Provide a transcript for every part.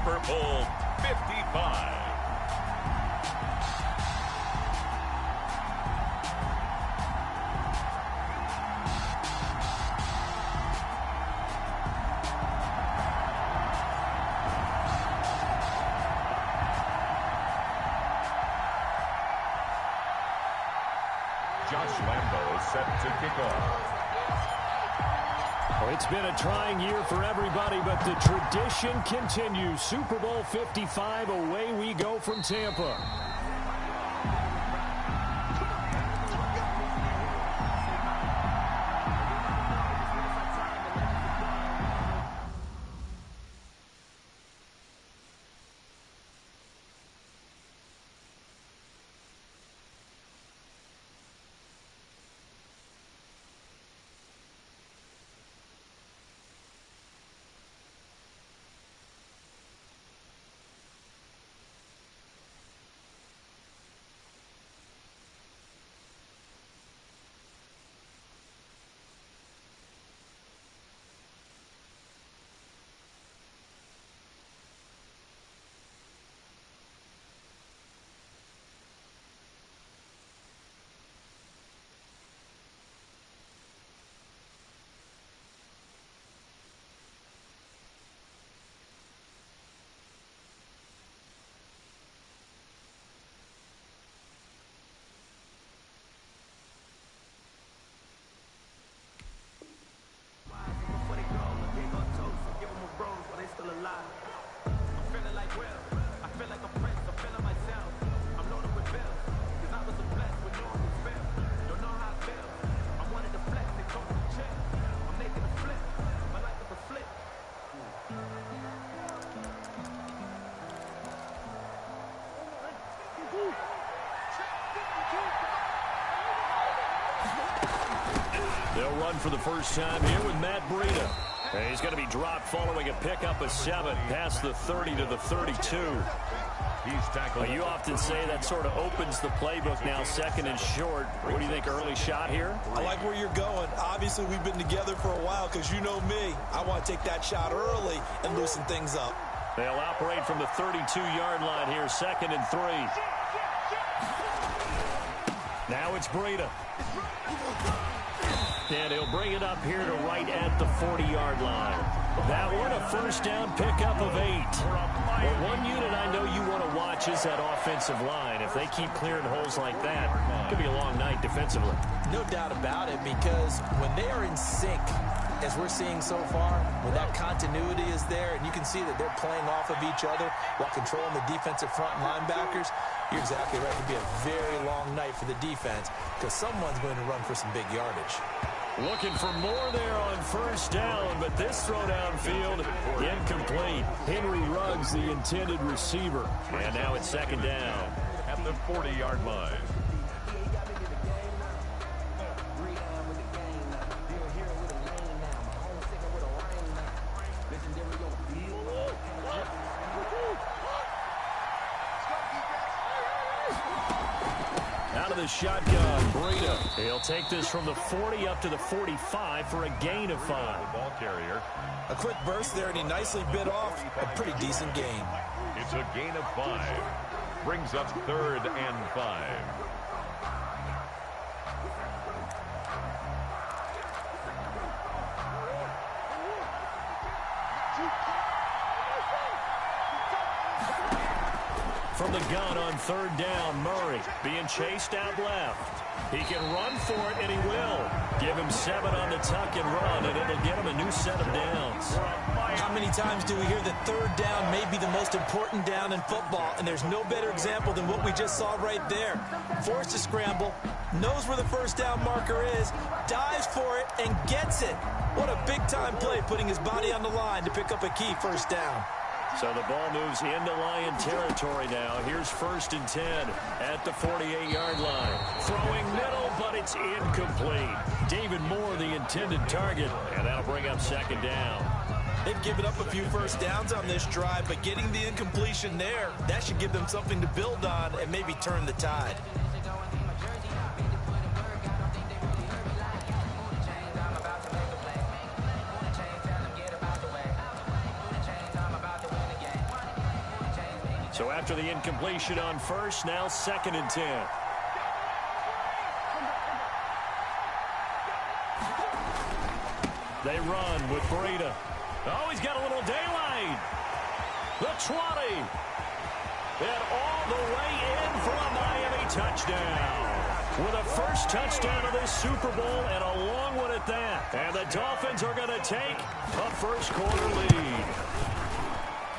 Super Bowl 55. Josh Lambo is set to kick off. Well, it's been a trying year for everybody, but the tradition continues. Super Bowl 55, away we go from Tampa. They'll run for the first time here with Matt Breida. And he's going to be dropped following a pickup of 7 past the 30 to the 32. He's tackled. Well, you often say that sort of opens the playbook now, second and short. What do you think, early shot here? I like where you're going. Obviously, we've been together for a while because you know me. I want to take that shot early and loosen things up. They'll operate from the 32-yard line here, second and 3. Now it's Breida. And he'll bring it up here to right at the 40-yard line. That one, a first down pickup of 8. Well, one unit I know you want to watch is that offensive line. If they keep clearing holes like that, it could be a long night defensively. No doubt about it, because when they are in sync, as we're seeing so far, when that continuity is there, and you can see that they're playing off of each other while controlling the defensive front linebackers, you're exactly right. It could be a very long night for the defense because someone's going to run for some big yardage. Looking for more there on first down, but this throw downfield incomplete. Henry Ruggs, the intended receiver. And now it's second down at the 40-yard line. Out of the shotgun, Breida. He'll take this from the 40 up to the 45 for a gain of 5. Ball carrier. A quick burst there, and he nicely bit off a pretty decent gain. It's a gain of 5. Brings up 3rd and 5. From the gun on 3rd down, Murray being chased out left. He can run for it, and he will. Give him 7 on the tuck and run, and it'll get him a new set of downs. How many times do we hear that 3rd down may be the most important down in football, and there's no better example than what we just saw right there. Forced to scramble, knows where the first down marker is, dives for it, and gets it. What a big-time play, putting his body on the line to pick up a key first down. So the ball moves into Lion territory now. Here's 1st and 10 at the 48-yard line. Throwing middle, but it's incomplete. David Moore, the intended target, and that'll bring up 2nd down. They've given up a few first downs on this drive, but getting the incompletion there, that should give them something to build on and maybe turn the tide. So after the incompletion on first, now 2nd and 10. They run with Breida. Oh, he's got a little daylight. The 20. And all the way in for a Miami touchdown. With a first touchdown of this Super Bowl and a long one at that. And the Dolphins are going to take a first-quarter lead.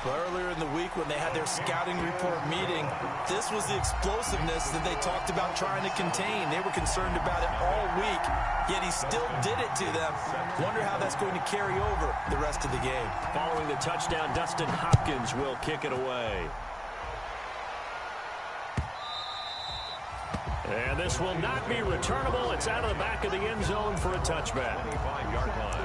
Earlier in the week when they had their scouting report meeting, this was the explosiveness that they talked about trying to contain. They were concerned about it all week, yet he still did it to them. Wonder how that's going to carry over the rest of the game. Following the touchdown, Dustin Hopkins will kick it away. And this will not be returnable. It's out of the back of the end zone for a touchback. 25-yard line.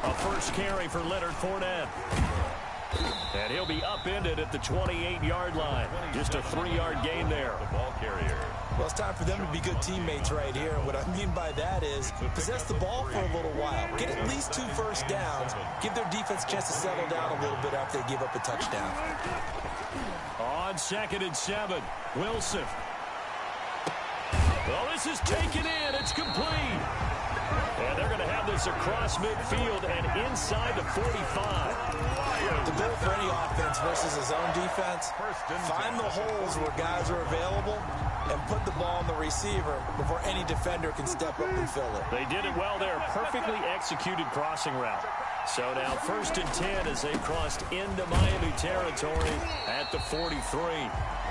A first carry for Leonard Fournette. And he'll be upended at the 28-yard line. Just a 3-yard gain there. The ball carrier. Well, it's time for them to be good teammates right here. And what I mean by that is possess the ball for a little while. Get at least 2 first downs. Give their defense a chance to settle down a little bit after they give up a touchdown. On 2nd and 7, Wilson. Well, this is taken in. It's complete. And they're going to have this across midfield and inside the 45. The goal for any offense versus a zone defense, find the holes where guys are available and put the ball on the receiver before any defender can step up and fill it. They did it well there. Perfectly executed crossing route. So now 1st and 10 as they crossed into Miami territory at the 43.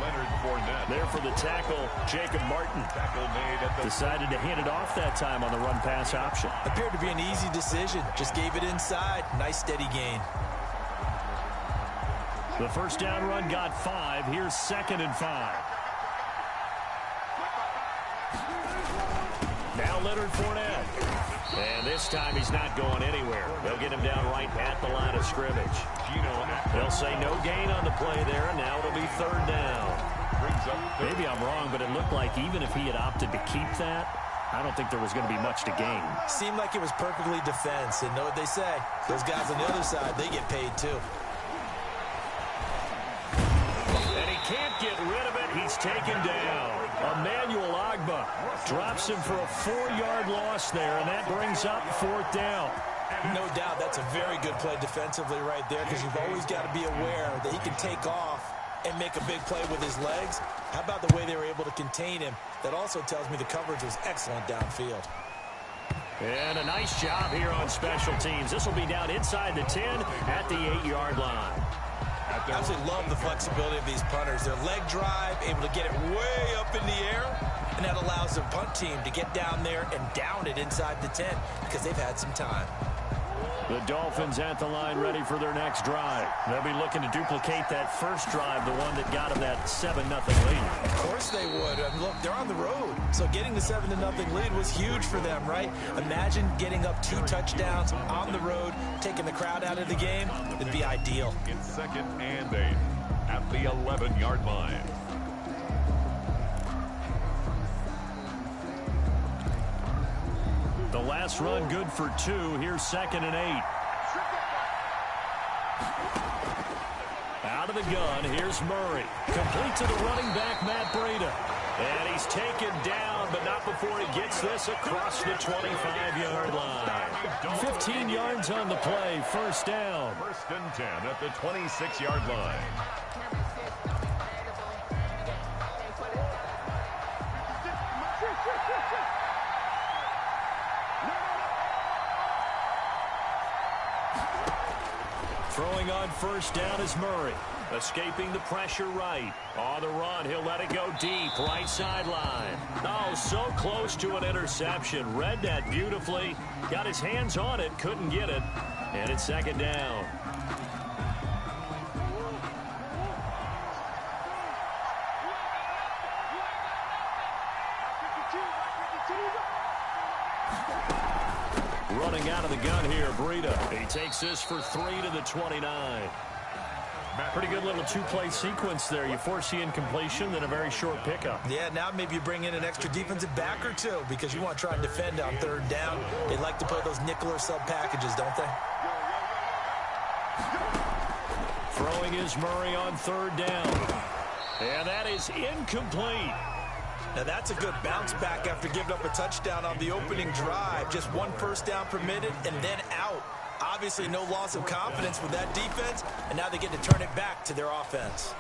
Leonard Fournette. There for the tackle, Jacob Martin. Tackle made at the Decided to hand it off that time on the run-pass option. Appeared to be an easy decision. Just gave it inside. Nice steady gain. The first down run got 5. Here's 2nd and 5. Now Leonard Fournette. And this time he's not going anywhere. They'll get him down right at the line of scrimmage. They'll say no gain on the play there, and now it'll be 3rd down. Maybe I'm wrong, but it looked like even if he had opted to keep that, I don't think there was going to be much to gain. Seemed like it was perfectly defense, and know what they say. Those guys on the other side, they get paid too. And he can't get rid of it. He's taken down. Emmanuel Ogbah drops him for a 4-yard loss there, and that brings up 4th down. No doubt that's a very good play defensively right there, because you've always got to be aware that he can take off and make a big play with his legs. How about the way they were able to contain him? That also tells me the coverage was excellent downfield. And a nice job here on special teams. This will be down inside the 10 at the 8-yard line. I absolutely love the flexibility of these punters. Their leg drive, able to get it way up in the air, and that allows the punt team to get down there and down it inside the 10 because they've had some time. The Dolphins at the line ready for their next drive. They'll be looking to duplicate that first drive, the one that got them that 7-0 lead. Of course they would. Look, they're on the road. So getting the 7-0 lead was huge for them, right? Imagine getting up 2 touchdowns on the road, taking the crowd out of the game. It'd be ideal. In 2nd and 8 at the 11-yard line. The last run good for 2. Here's 2nd and 8. Out of the gun, here's Murray. Complete to the running back, Matt Breida. And he's taken down, but not before he gets this across the 25-yard line. 15 yards on the play, 1st down. 1st and 10 at the 26-yard line. Throwing on 1st down is Murray. Escaping the pressure right. On the run, he'll let it go deep. Right sideline. Oh, so close to an interception. Read that beautifully. Got his hands on it. Couldn't get it. And it's 2nd down. Running out of the gun here, Breida. He takes this for 3 to the 29. Pretty good little two-play sequence there. You force the incompletion, then a very short pickup. Yeah, now maybe you bring in an extra defensive back or two because you want to try and defend on third down. They like to play those nickel or sub packages, don't they? Throwing is Murray on third down. And that is incomplete. Now that's a good bounce back after giving up a touchdown on the opening drive. Just one first down permitted and then out. Obviously no loss of confidence with that defense, and now they get to turn it back to their offense.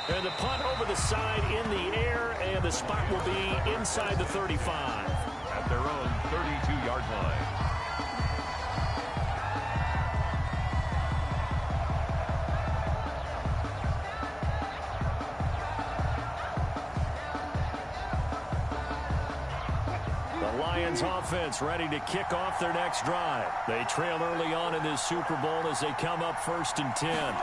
And the punt over the side in the air, and the spot will be inside the 35. At their own 32-yard line. Lions offense ready to kick off their next drive. They trail early on in this Super Bowl as they come up 1st and 10.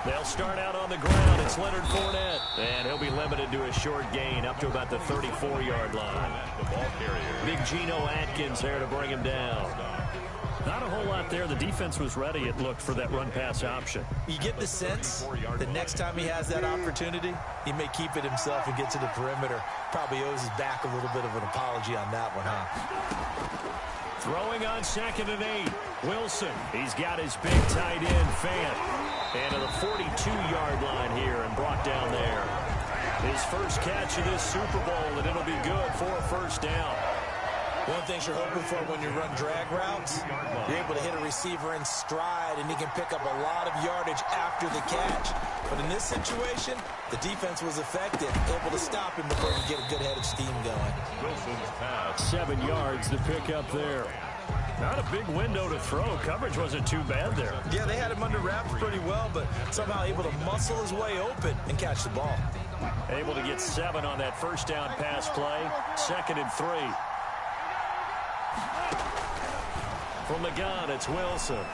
They'll start out on the ground. It's Leonard Fournette. And he'll be limited to a short gain up to about the 34-yard line. The ball carrier. Big Geno Atkins there to bring him down. Not a whole lot there. The defense was ready, it looked, for that run-pass option. You get the sense that next time he has that opportunity, he may keep it himself and get to the perimeter. Probably owes his back a little bit of an apology on that one, huh? Throwing on 2nd and 8. Wilson, he's got his big tight end, Fant. And to the 42-yard line here and brought down there. His first catch of this Super Bowl, and it'll be good for a first down. One thing you're hoping for when you run drag routes, you're able to hit a receiver in stride, and he can pick up a lot of yardage after the catch. But in this situation, the defense was effective, able to stop him before he get a good head of steam going. Wilson's pass. 7 yards to pick up there. Not a big window to throw. Coverage wasn't too bad there. Yeah, they had him under wraps pretty well, but somehow able to muscle his way open and catch the ball. Able to get 7 on that first down pass play. 2nd and 3. From the gun, it's Wilson.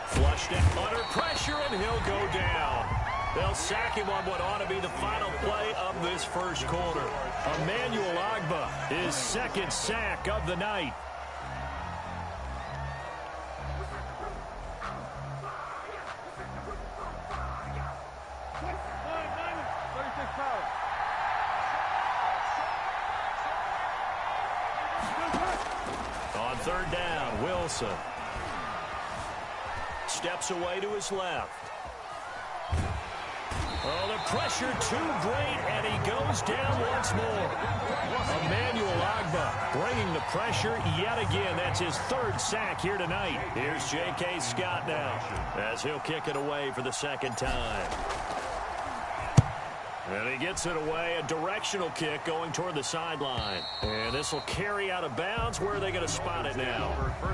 Flushed it under pressure, and he'll go down. They'll sack him on what ought to be the final play of this first quarter. Emmanuel Ogbah, his 2nd sack of the night. On third down, Wilson steps away to his left. Oh, the pressure too great, and he goes down once more. Emmanuel Ogbah bringing the pressure yet again. That's his 3rd sack here tonight. Here's J.K. Scott now as he'll kick it away for the 2nd time. And he gets it away, a directional kick going toward the sideline. And this will carry out of bounds. Where are they going to spot it now?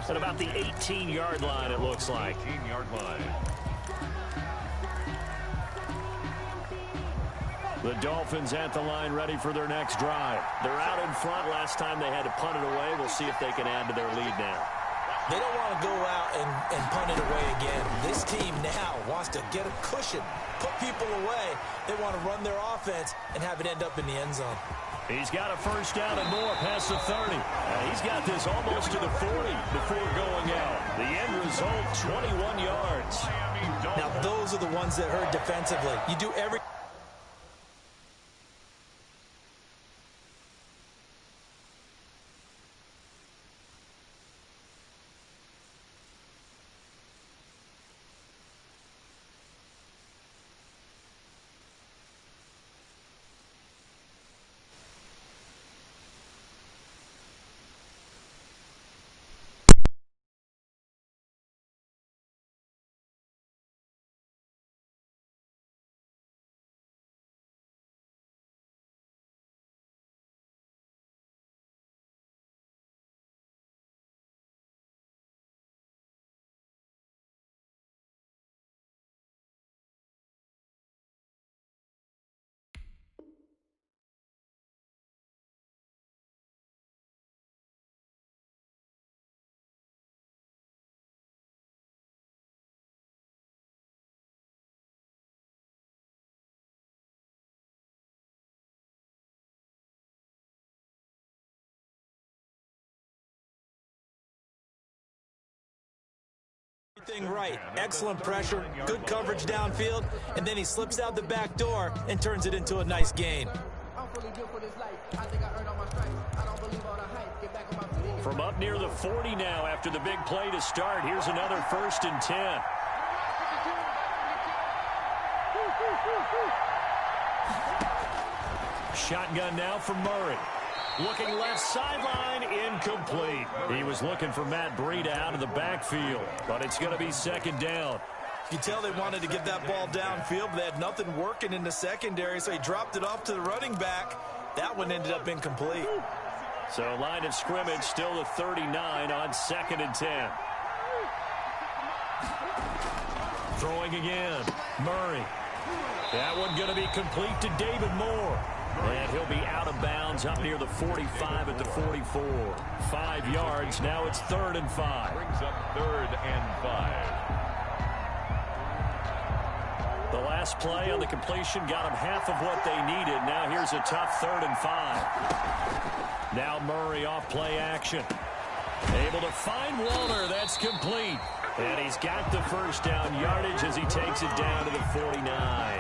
At about the 18-yard line, it looks like. 18-yard line. The Dolphins at the line ready for their next drive. They're out in front. Last time they had to punt it away. We'll see if they can add to their lead now. They don't want to go out and punt it away again. This team now wants to get a cushion, put people away. They want to run their offense and have it end up in the end zone. He's got a first down and more past the 30. He's got this almost to the 40 before going out. The end result, 21 yards. Now, those are the ones that hurt defensively. You do every everything right. Excellent pressure, good coverage downfield, and then he slips out the back door and turns it into a nice gain. From up near the 40 now after the big play to start, here's another 1st and 10. Shotgun now for Murray. Looking left sideline, incomplete. He was looking for Matt Breida out of the backfield, but it's going to be 2nd down. You tell they wanted to get that ball downfield, but they had nothing working in the secondary, so he dropped it off to the running back. That one ended up incomplete. So line of scrimmage still the 39 on 2nd and 10. Throwing again. Murray. That one going to be complete to David Moore. And he'll be out of bounds up near the 45 at the 44. 5 yards. Now it's 3rd and 5. Brings up 3rd and 5. The last play on the completion got them half of what they needed. Now here's a tough 3rd and 5. Now Murray off play action. Able to find Walter. That's complete. And he's got the 1st down yardage as he takes it down to the 49.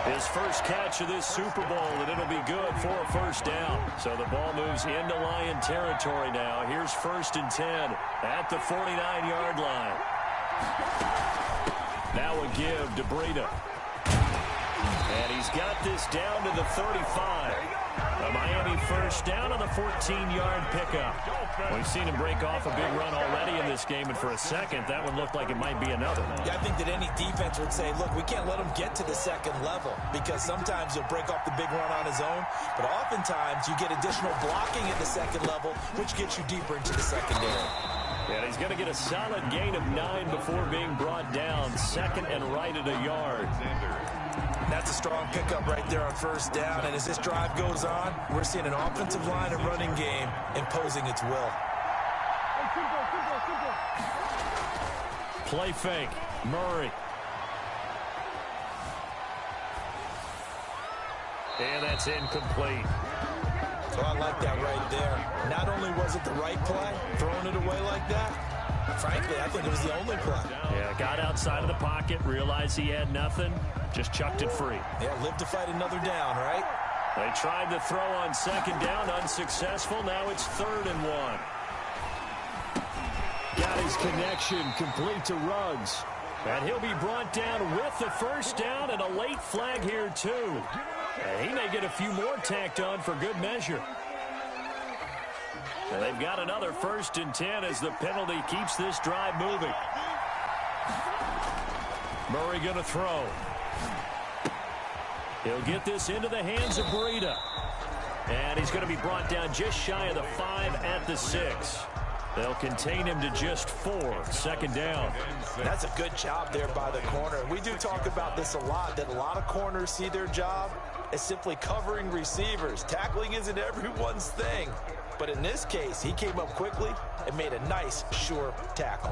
His first catch of this Super Bowl, and it'll be good for a 1st down. So the ball moves into Lion territory now. Here's 1st and 10 at the 49-yard line. Now a give to Breida. And he's got this down to the 35. A Miami 1st down on the 14-yard pickup. We've seen him break off a big run already in this game, and for a second, that one looked like it might be another. Yeah, I think that any defense would say, look, we can't let him get to the 2nd level, because sometimes he'll break off the big run on his own, but oftentimes you get additional blocking at the 2nd level, which gets you deeper into the secondary. And he's going to get a solid gain of 9 before being brought down. 2nd and right at a yard. That's a strong pickup right there on 1st down. And as this drive goes on, we're seeing an offensive line and running game imposing its will. Play fake. Murray. And that's incomplete. So I like that right there. Not only was it the right play, throwing it away like that, frankly, I think it was the only play. Yeah, got outside of the pocket, realized he had nothing, just chucked it free. Yeah, live to fight another down, right? They tried to throw on 2nd down, unsuccessful. Now it's 3rd and 1. Got his connection complete to Ruggs. And he'll be brought down with the 1st down and a late flag here, too. And he may get a few more tacked on for good measure. And they've got another 1st and 10 as the penalty keeps this drive moving. Murray going to throw. He'll get this into the hands of Breida. And he's going to be brought down just shy of the 5 at the 6. They'll contain him to just 4. 2nd down. That's a good job there by the corner. We do talk about this a lot, that a lot of corners see their job as simply covering receivers. Tackling isn't everyone's thing. But in this case, he came up quickly and made a nice, sure tackle.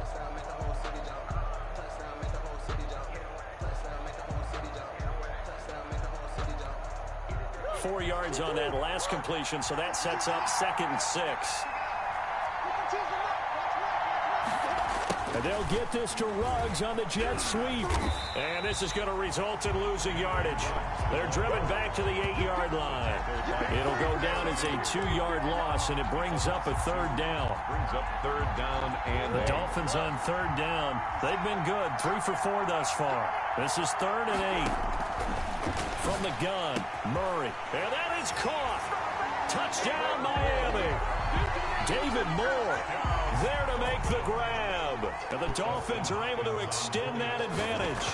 Four yards on that last completion, so that sets up 2nd and 6. And they'll get this to Ruggs on the jet sweep. And this is going to result in losing yardage. They're driven back to the 8-yard line. It'll go down as a 2-yard loss, and it brings up a 3rd down. Brings up 3rd down and the Dolphins on 3rd down. They've been good, 3 for 4 thus far. This is 3rd and 8. From the gun, Murray. And that is caught. Touchdown, Miami. David Moore there to make the grab. And the Dolphins are able to extend that advantage.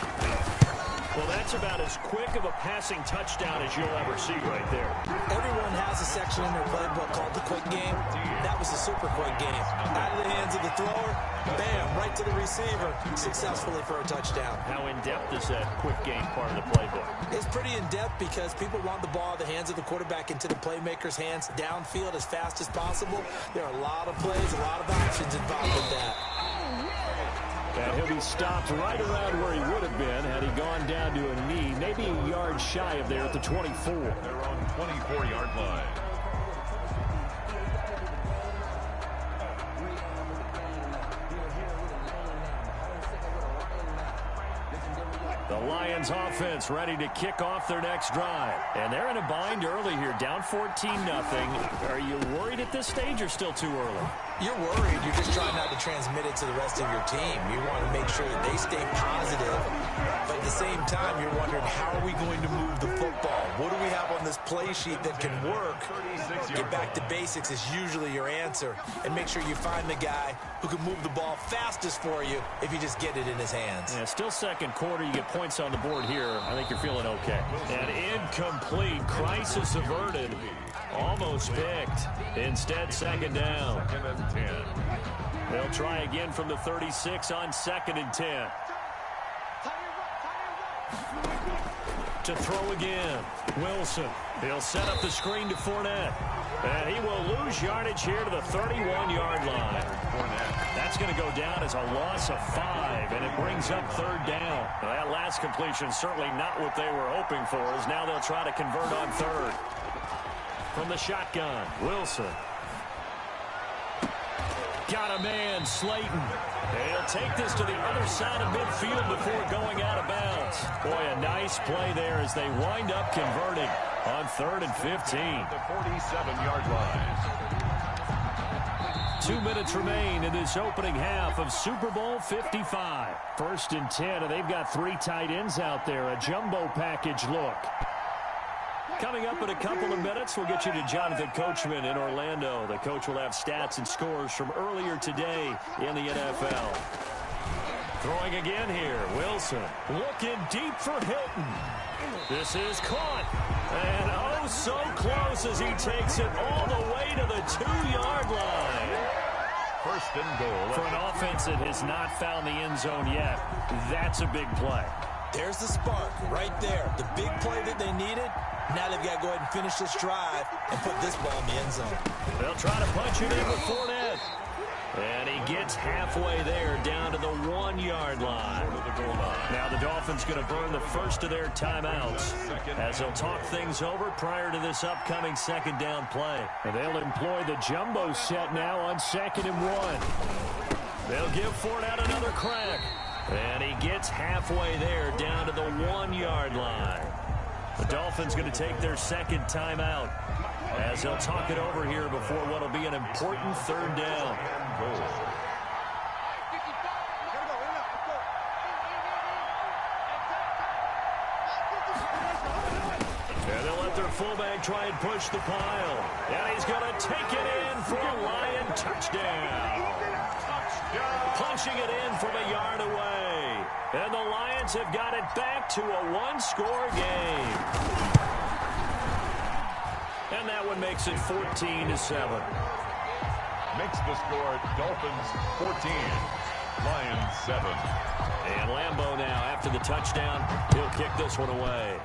Well, that's about as quick of a passing touchdown as you'll ever see right there. Everyone has a section in their playbook called the quick game. That was a super quick game. Out of the hands of the thrower, bam, right to the receiver, successfully for a touchdown. How in-depth is that quick game part of the playbook? It's pretty in-depth because people want the ball out of the hands of the quarterback into the playmaker's hands downfield as fast as possible. There are a lot of plays, a lot of options involved with that. And he'll be stopped right around where he would have been had he gone down to a knee, maybe a yard shy of there at the 24. They're on 24-yard line. The Lions offense ready to kick off their next drive. And they're in a bind early here, down 14-0. Are you worried at this stage or still too early? You're worried. You're just trying not to transmit it to the rest of your team. You want to make sure that they stay positive. But at the same time, you're wondering, how are we going to move the football? What do we have on this play sheet that can work? Get back to basics is usually your answer. And make sure you find the guy who can move the ball fastest for you if you just get it in his hands. Yeah, still second quarter. You get points on the board here. I think you're feeling okay. And incomplete. Crisis averted. Almost picked. Instead, second down. 2nd and 10. They'll try again from the 36 on 2nd and 10. To throw again. Wilson. He'll set up the screen to Fournette. And he will lose yardage here to the 31-yard line. That's going to go down as a loss of 5, and it brings up 3rd down. That last completion certainly not what they were hoping for, as now they'll try to convert on 3rd. From the shotgun, Wilson. Got a man, Slayton. He'll take this to the other side of midfield before going out of bounds. Boy, a nice play there as they wind up converting on 3rd and 15. The 47-yard line. 2 minutes remain in this opening half of Super Bowl 55. 1st and 10, and they've got 3 tight ends out there. A jumbo package look. Coming up in a couple of minutes, we'll get you to Jonathan Coachman in Orlando. The coach will have stats and scores from earlier today in the NFL. Throwing again here, Wilson. Looking deep for Hilton. This is caught. And oh, so close as he takes it all the way to the 2-yard line. 1st and goal. For an offense that has not found the end zone yet, that's a big play. There's the spark right there. The big play that they needed. Now they've got to go ahead and finish this drive and put this ball in the end zone. They'll try to punch it in with Fournette. And he gets halfway there down to the 1-yard line. Now the Dolphins going to burn the first of their timeouts as they'll talk things over prior to this upcoming 2nd down play. And they'll employ the jumbo set now on 2nd and 1. They'll give Fournette another crack. And he gets halfway there down to the 1-yard line. The Dolphins going to take their 2nd timeout as they'll talk it over here before what will be an important 3rd down. And they'll let their fullback try and push the pile. And he's going to take it in for a Lion touchdown. Punching it in from a yard away. And the Lions have got it back to a 1-score game. And that one makes it 14-7. Makes the score Dolphins 14, Lions 7. And Lambeau now, after the touchdown, he'll kick this one away.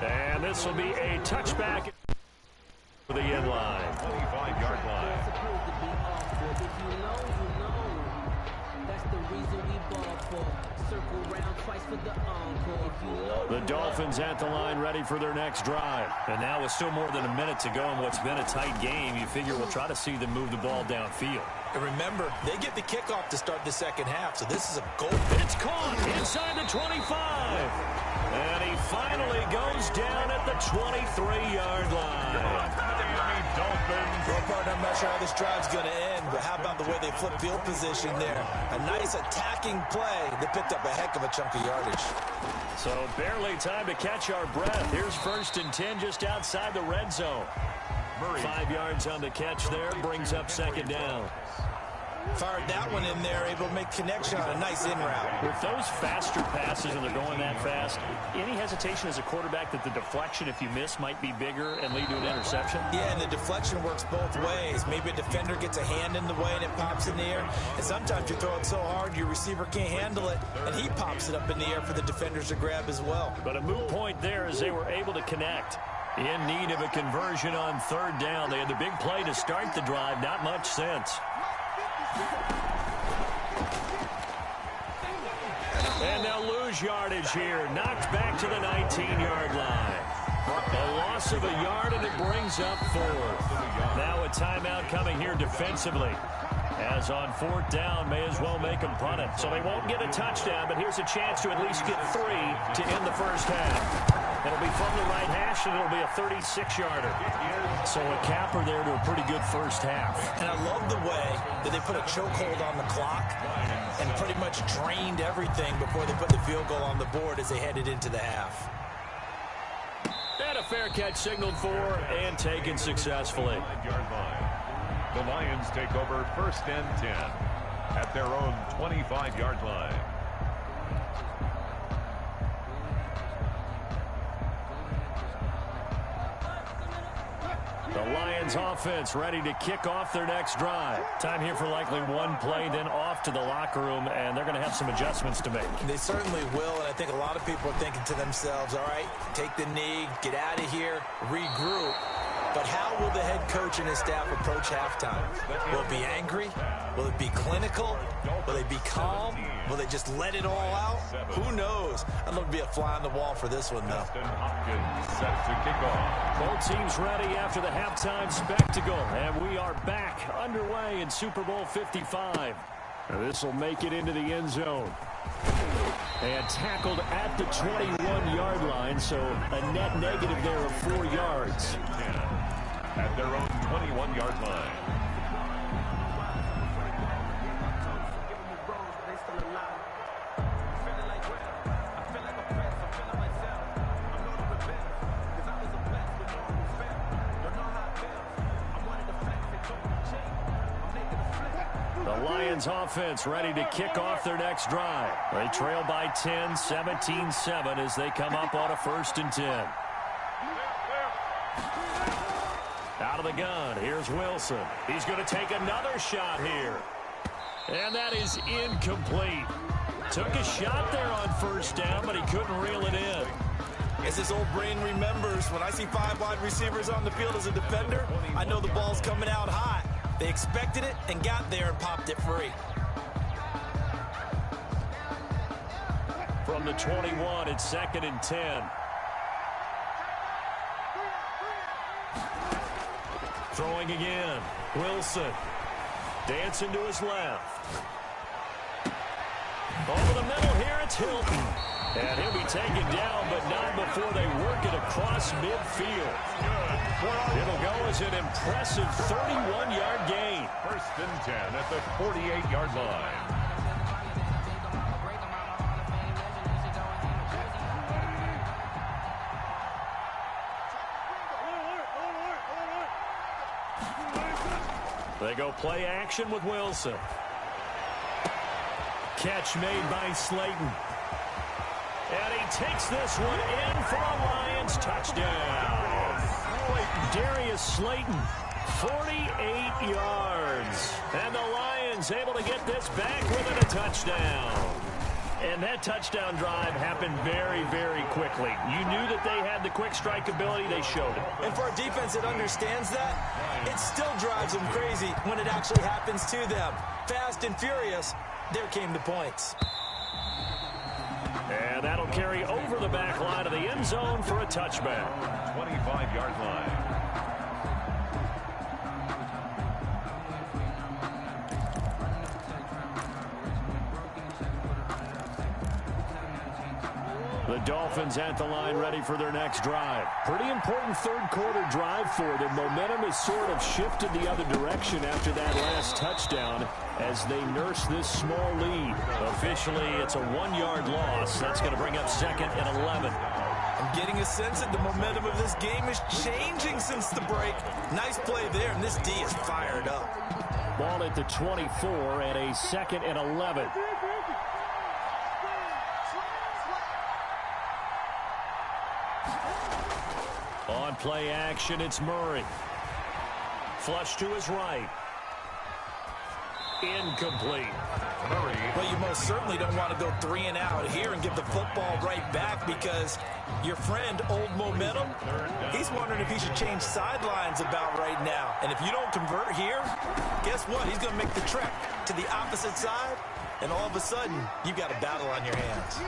And this will be a touchback for the end line. 25-yard line. The Dolphins at the line ready for their next drive. And now with still more than a minute to go in what's been a tight game, you figure we'll try to see them move the ball downfield. And remember, they get the kickoff to start the 2nd half, so this is a goal. It's caught inside the 25. And he finally goes down at the 23-yard line. Well, partner, I'm not sure how this drive's going to end, but how about the way they flip field position there? A nice attacking play that picked up a heck of a chunk of yardage. So barely time to catch our breath. Here's 1st and 10 just outside the red zone. 5 yards on the catch there, brings up 2nd down. Fired that one in there, able to make connection on a nice in route. With those faster passes and they're going that fast, any hesitation as a quarterback that the deflection, if you miss, might be bigger and lead to an interception? Yeah, and the deflection works both ways. Maybe a defender gets a hand in the way and it pops in the air. And sometimes you throw it so hard your receiver can't handle it, and he pops it up in the air for the defenders to grab as well. But a moot point there as they were able to connect. In need of a conversion on 3rd down. They had the big play to start the drive, not much since. And they'll lose yardage here. Knocked back to the 19-yard line. A loss of a yard, and it brings up 4. Now a timeout coming here defensively. As on 4th down, may as well make them punt it. So they won't get a touchdown, but here's a chance to at least get 3 to end the first half. It'll be from the right hash, and it'll be a 36-yarder. So a capper there to a pretty good first half. And I love the way that they put a chokehold on the clock and pretty much drained everything before they put the field goal on the board as they headed into the half. And a fair catch signaled for and taken successfully. The Lions take over 1st and 10 at their own 25-yard line. The Lions offense ready to kick off their next drive. Time here for likely one play, then off to the locker room, and they're going to have some adjustments to make. They certainly will, and I think a lot of people are thinking to themselves, all right, take the knee, get out of here, regroup. But how will the head coach and his staff approach halftime? Will it be angry? Will it be clinical? Will they be calm? Will they just let it all out? Who knows? I'd love to be a fly on the wall for this one, though. Justin Hopkins set to kick off. Both teams ready after the halftime spectacle, and we are back underway in Super Bowl 55. This will make it into the end zone. And tackled at the 21-yard line, so a net negative there of 4 yards. At their own 21-yard line. The Lions offense ready to kick off their next drive. They trail by 10, 17-7 as they come up on a 1st and 10. Out of the gun, here's Wilson. He's going to take another shot here. And that is incomplete. Took a shot there on 1st down, but he couldn't reel it in. As his old brain remembers, when I see 5 wide receivers on the field as a defender, I know the ball's coming out hot. They expected it and got there and popped it free. From the 21, it's 2nd and 10. Throwing again. Wilson. Dancing to his left. Over the middle here, it's Hilton. And he'll be taken down, but not before they work it across midfield. It'll go as an impressive 31-yard gain. 1st and 10 at the 48-yard line. They go play action with Wilson. Catch made by Slayton. And he takes this one in for a Lions touchdown. Darius Slayton, 48 yards. And the Lions able to get this back within a touchdown. And that touchdown drive happened very, very quickly. You knew that they had the quick strike ability. They showed it. And for a defense that understands that, it still drives them crazy when it actually happens to them. Fast and furious, there came the points. And that'll carry over the back line of the end zone for a touchback. 25-yard line. The Dolphins at the line ready for their next drive. Pretty important third-quarter drive for them. Momentum has sort of shifted the other direction after that last touchdown as they nurse this small lead. Officially, it's a 1-yard loss. That's going to bring up 2nd and 11. I'm getting a sense that the momentum of this game is changing since the break. Nice play there, and this D is fired up. Ball at the 24 and a 2nd and 11. On play action, it's Murray. Flush to his right. Incomplete. Murray. Well, you most certainly don't want to go 3 and out here and give the football right back because your friend, Old Momentum, he's wondering if he should change sidelines about right now. And if you don't convert here, guess what? He's going to make the trek to the opposite side, and all of a sudden, you've got a battle on your hands.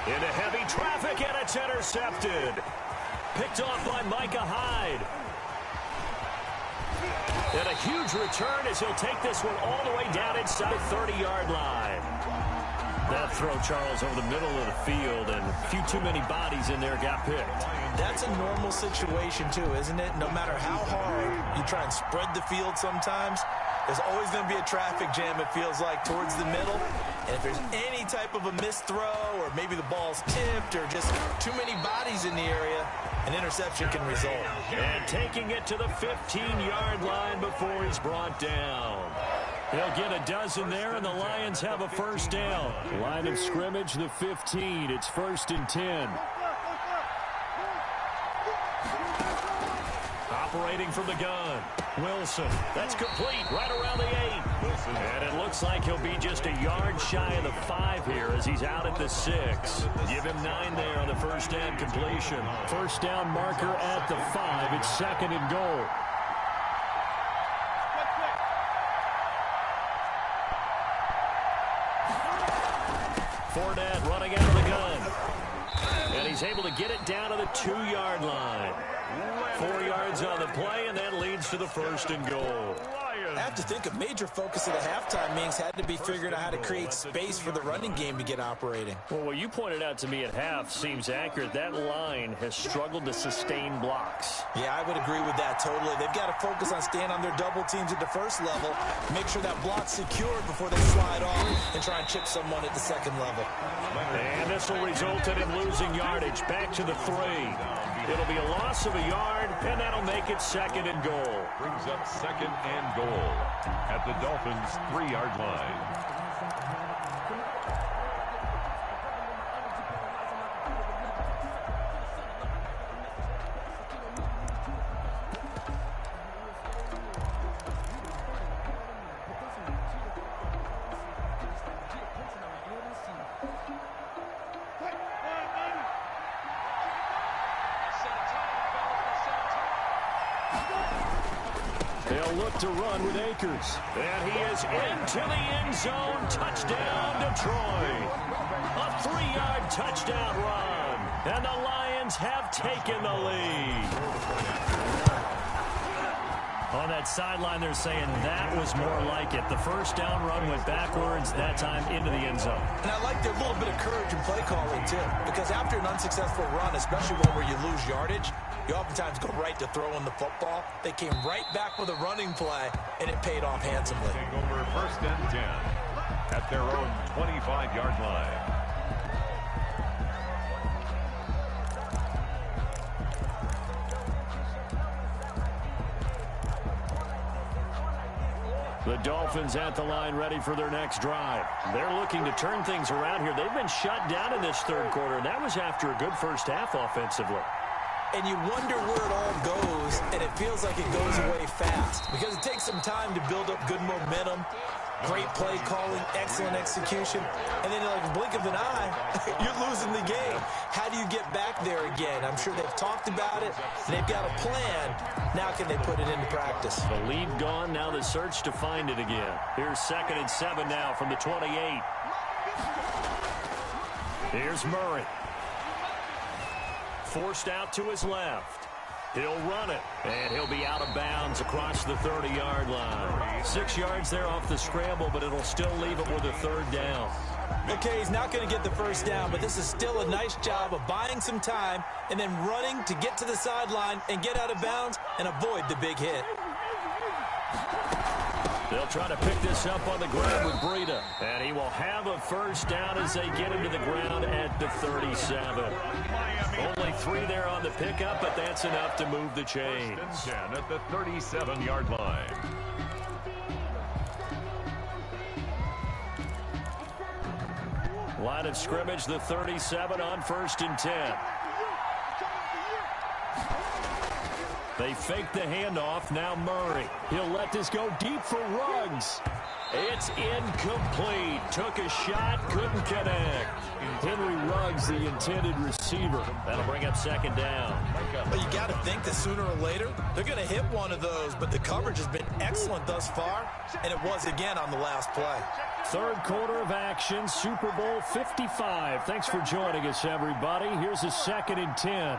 Into heavy traffic, and it's intercepted. Picked off by Micah Hyde. And a huge return as he'll take this one all the way down inside the 30-yard line. That throw, Charles, over the middle of the field, and a few too many bodies in there got picked. That's a normal situation, too, isn't it? No matter how hard you try and spread the field sometimes, there's always going to be a traffic jam, it feels like, towards the middle. And if there's any type of a missed throw, or maybe the ball's tipped, or just too many bodies in the area, an interception can result. And taking it to the 15-yard line before he's brought down. He'll get a dozen there, and the Lions have a first down. Line of scrimmage, the 15. It's 1st and 10. Operating from the gun, Wilson. That's complete right around the 8. And it looks like he'll be just a yard shy of the 5 here as he's out at the 6. Give him 9 there on the first down completion. First down marker at the 5. It's 2nd and goal. Fournette running out of the gun. And he's able to get it down to the 2-yard line. 4 yards on the play, and that leads to the 1st and goal. I have to think a major focus of the halftime meetings had to be figuring out how to create space for the running game to get operating. Well, what you pointed out to me at half seems accurate. That line has struggled to sustain blocks. Yeah, I would agree with that totally. They've got to focus on staying on their double teams at the first level, make sure that block's secured before they slide off and try and chip someone at the second level. And this will result in him losing yardage back to the 3. It'll be a loss of a yard, and that'll make it 2nd and goal. Brings up 2nd and goal at the Dolphins' 3-yard line. They'll look to run with Akers. And he is into the end zone. Touchdown, Detroit. A 3-yard touchdown run. And the Lions have taken the lead. On that sideline, they're saying that was more like it. The first down run went backwards, that time into the end zone. And I like their little bit of courage in play calling, too. Because after an unsuccessful run, especially one where you lose yardage, you oftentimes go right to throwing the football. They came right back with a running play, and it paid off handsomely. Take over 1st and 10 at their own 25-yard line. The Dolphins at the line ready for their next drive. They're looking to turn things around here. They've been shut down in this 3rd quarter, and that was after a good first half offensively. And you wonder where it all goes, and it feels like it goes away fast because it takes some time to build up good momentum, great play calling, excellent execution, and then like a blink of an eye, you're losing the game. How do you get back there again? I'm sure they've talked about it. They've got a plan. Now can they put it into practice? The lead gone, now the search to find it again. Here's 2nd and 7 now from the 28. Here's Murray. Forced out to his left. He'll run it, and he'll be out of bounds across the 30-yard line. 6 yards there off the scramble, but it'll still leave it with a 3rd down. Okay, he's not going to get the first down, but this is still a nice job of buying some time and then running to get to the sideline and get out of bounds and avoid the big hit. They'll try to pick this up on the ground with Breida. And he will have a first down as they get him to the ground at the 37. Only 3 there on the pickup, but that's enough to move the chains. 1st and 10 at the 37-yard line. Line of scrimmage, the 37 on 1st and 10. They fake the handoff. Now Murray. He'll let this go deep for Ruggs. It's incomplete. Took a shot, couldn't connect. Henry Ruggs, the intended receiver. That'll bring up 2nd down. But you got to think that sooner or later, they're going to hit one of those. But the coverage has been excellent thus far, and it was again on the last play. 3rd quarter of action, Super Bowl 55. Thanks for joining us, everybody. Here's a 2nd and 10.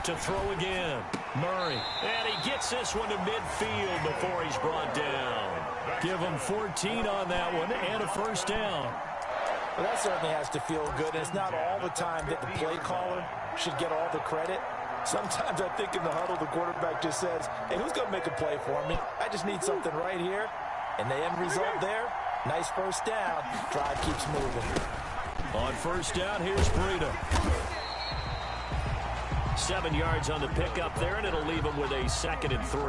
To throw again. Murray. And he gets this one to midfield before he's brought down. Give him 14 on that one and a first down. Well, that certainly has to feel good. And it's not all the time that the play caller should get all the credit. Sometimes I think in the huddle, the quarterback just says, hey, who's going to make a play for me? I just need something right here. And the end result there, nice first down. Drive keeps moving. On first down, here's Breida. 7 yards on the pickup there, and it'll leave him with a 2nd and 3.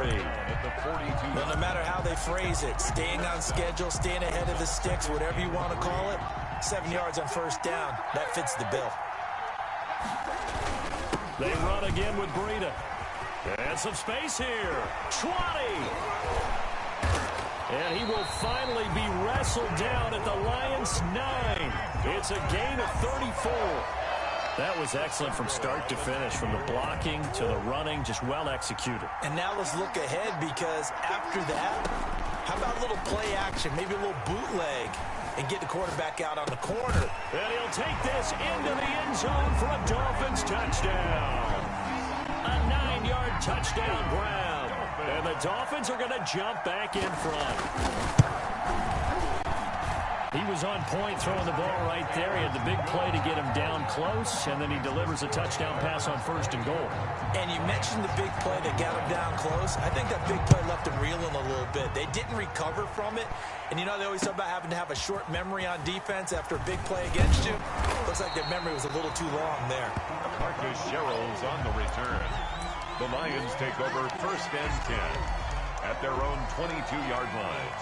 Well, no matter how they phrase it, staying on schedule, staying ahead of the sticks, whatever you want to call it, 7 yards on first down, that fits the bill. They run again with Breida. And some space here. 20. And he will finally be wrestled down at the Lions' 9. It's a gain of 34. That was excellent from start to finish, from the blocking to the running, just well executed. And now let's look ahead, because after that, how about a little play action, maybe a little bootleg, and get the quarterback out on the corner. And he'll take this into the end zone for a Dolphins touchdown. A 9-yard touchdown grab. And the Dolphins are going to jump back in front. He was on point throwing the ball right there. He had the big play to get him down close, and then he delivers a touchdown pass on 1st and goal. And you mentioned the big play that got him down close. I think that big play left him reeling a little bit. They didn't recover from it. And you know, they always talk about having to have a short memory on defense after a big play against you. Looks like their memory was a little too long there. Marcus Sherrills on the return. The Lions take over 1st and 10 at their own 22-yard lines.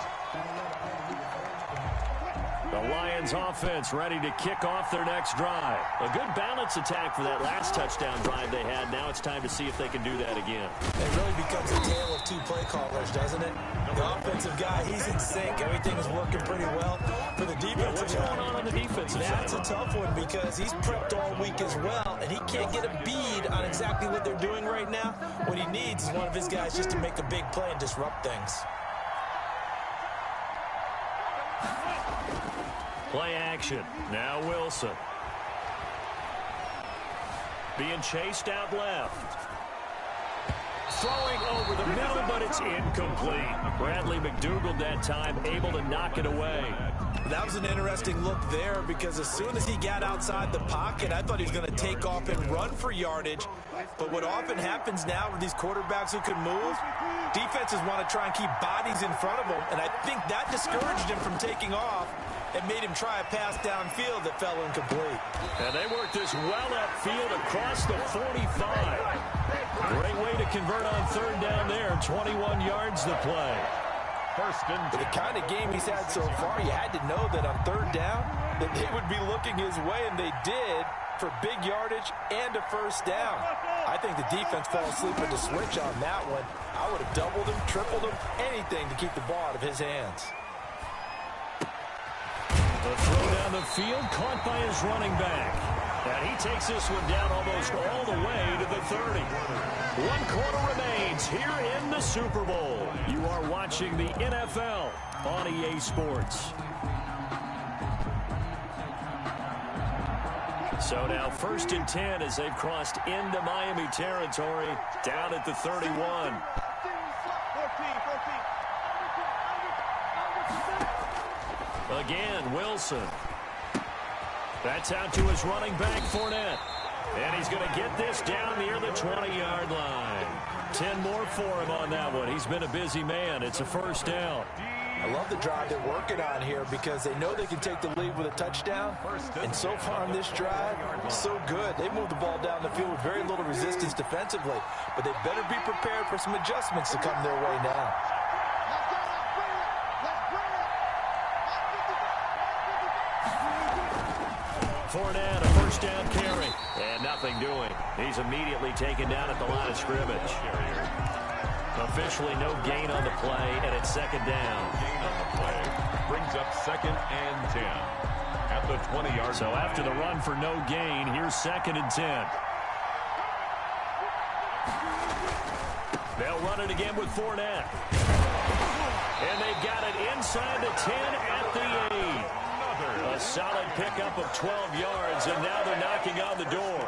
The Lions offense ready to kick off their next drive. A good balance attack for that last touchdown drive they had. Now it's time to see if they can do that again. It really becomes a tale of 2 play callers, doesn't it? The offensive guy, he's in sync. Everything is working pretty well. For the defensive guy, what's going on the defensive side? That's a tough one, because he's prepped all week as well, and he can't get a bead on exactly what they're doing right now. What he needs is one of his guys just to make a big play and disrupt things. Play action. Now Wilson. Being chased out left. Throwing over the middle, but it's incomplete. Bradley McDougald that time able to knock it away. That was an interesting look there, because as soon as he got outside the pocket, I thought he was going to take off and run for yardage. But what often happens now with these quarterbacks who can move, defenses want to try and keep bodies in front of them, and I think that discouraged him from taking off. It made him try a pass downfield that fell incomplete. And they worked this well upfield across the 45. Great way to convert on 3rd down there. 21 yards to play. 1st and 10. The kind of game he's had so far, you had to know that on 3rd down, that they would be looking his way, and they did, for big yardage and a first down. I think the defense fell asleep at the switch on that one. I would have doubled him, tripled him, anything to keep the ball out of his hands. The throw down the field, caught by his running back. And he takes this one down almost all the way to the 30. 1 quarter remains here in the Super Bowl. You are watching the NFL on EA Sports. So now 1st and 10 as they've crossed into Miami territory, down at the 31. Again, Wilson. That's out to his running back, Fournette. And he's going to get this down near the 20-yard line. 10 more for him on that one. He's been a busy man. It's a first down. I love the drive they're working on here, because they know they can take the lead with a touchdown. And so far on this drive, so good. They moved the ball down the field with very little resistance defensively. But they better be prepared for some adjustments to come their way now. Fournette, a first down carry. And nothing doing. He's immediately taken down at the line of scrimmage. Officially no gain on the play, and it's 2nd down. Gain on the play brings up 2nd and 10 at the 20-yard line. So after the run for no gain, here's 2nd and 10. They'll run it again with Fournette. And they've got it inside the 10 at the 8. A solid pickup of 12 yards, and now they're knocking on the door.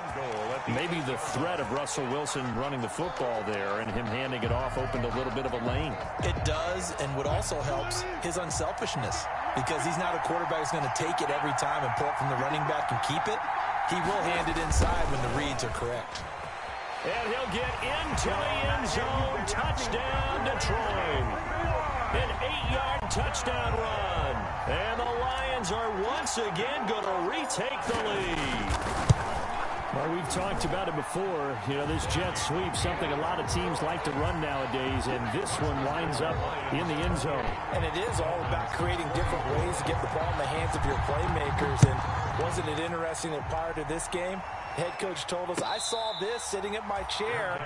Maybe the threat of Russell Wilson running the football there and him handing it off opened a little bit of a lane. It does, and what also helps, his unselfishness, because he's not a quarterback who's going to take it every time and pull it from the running back and keep it. He will hand it inside when the reads are correct. And he'll get into the end zone. Touchdown, Detroit. An 8-yard touchdown run. And the Lions are once again going to retake the lead. Well, we've talked about it before. You know, this jet sweep, something a lot of teams like to run nowadays, and this one winds up in the end zone. And it is all about creating different ways to get the ball in the hands of your playmakers. And wasn't it interesting that prior to this game, head coach told us, I saw this sitting at my chair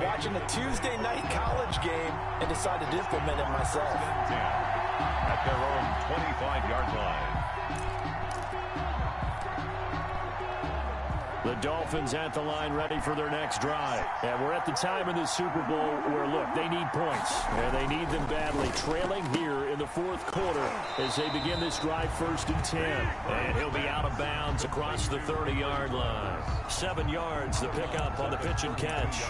watching a Tuesday night college game and decided to implement it myself. At their own 25-yard line. The Dolphins at the line ready for their next drive. And we're at the time in the Super Bowl where, look, they need points. And they need them badly. Trailing here in the fourth quarter as they begin this drive 1st and 10. And he'll be out of bounds across the 30-yard line. 7 yards, the pickup on the pitch and catch.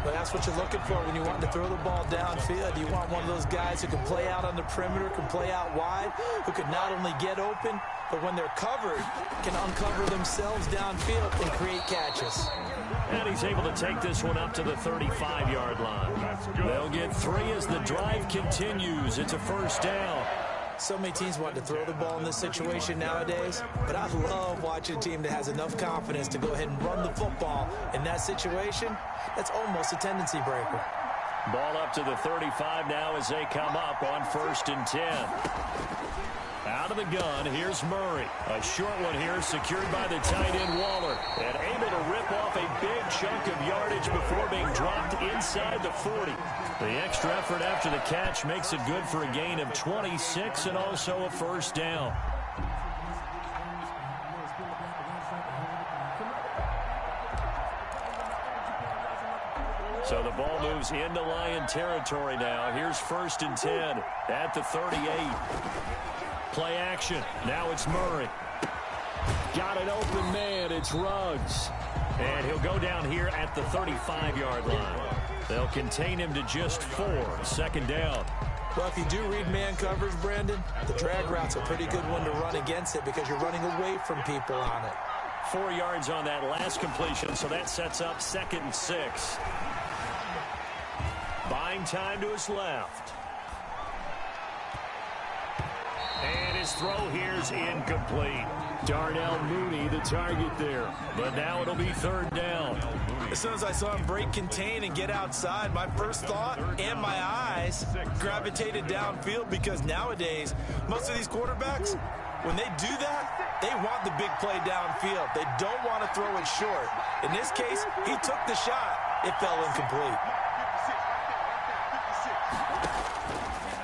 But that's what you're looking for when you want to throw the ball downfield. You want one of those guys who can play out on the perimeter, can play out wide, who can not only get open, but when they're covered, can uncover themselves downfield and create catches. And he's able to take this one up to the 35-yard line. They'll get 3 as the drive continues. It's a 1st down. So many teams want to throw the ball in this situation nowadays, but I love watching a team that has enough confidence to go ahead and run the football. In that situation, that's almost a tendency breaker. Ball up to the 35 now as they come up on 1st and 10. Out of the gun, here's Murray. A short one here secured by the tight end Waller. And able to rip off a big chunk of yardage before being dropped inside the 40. The extra effort after the catch makes it good for a gain of 26 and also a 1st down. So the ball moves into Lion territory now. Here's 1st and 10 at the 38. Play action. Now it's Murray. Got an open man. It's Ruggs. And he'll go down here at the 35-yard line. They'll contain him to just 4. 2nd down. Well, if you do read man coverage, Brandon, the drag route's a pretty good one to run against it because you're running away from people on it. 4 yards on that last completion, so that sets up 2nd and 6. Buying time to his left. And his throw here's incomplete. Darnell Mooney, the target there. But now it'll be 3rd down. As soon as I saw him break contain and get outside, my first thought and my eyes gravitated downfield because nowadays, most of these quarterbacks, when they do that, they want the big play downfield. They don't want to throw it short. In this case, he took the shot. It fell incomplete.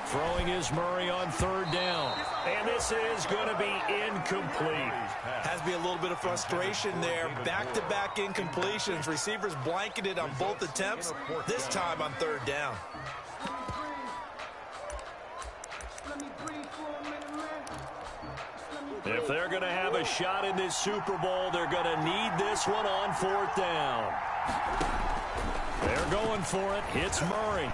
Throwing is Murray on 3rd down. And this is going to be incomplete. Has to be a little bit of frustration there. Back-to-back incompletions. Receivers blanketed on both attempts, this time on 3rd down. If they're going to have a shot in this Super Bowl, they're going to need this one on 4th down. They're going for it. Hits Murray.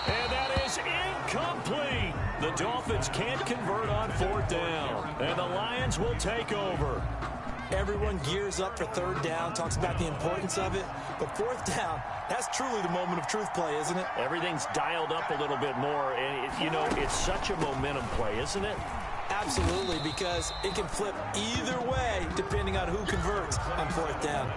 And that is incomplete. The Dolphins can't convert on 4th down. And the Lions will take over. Everyone gears up for 3rd down, talks about the importance of it. But 4th down, that's truly the moment of truth play, isn't it? Everything's dialed up a little bit more. And, you know, it's such a momentum play, isn't it? Absolutely, because it can flip either way depending on who converts on 4th down.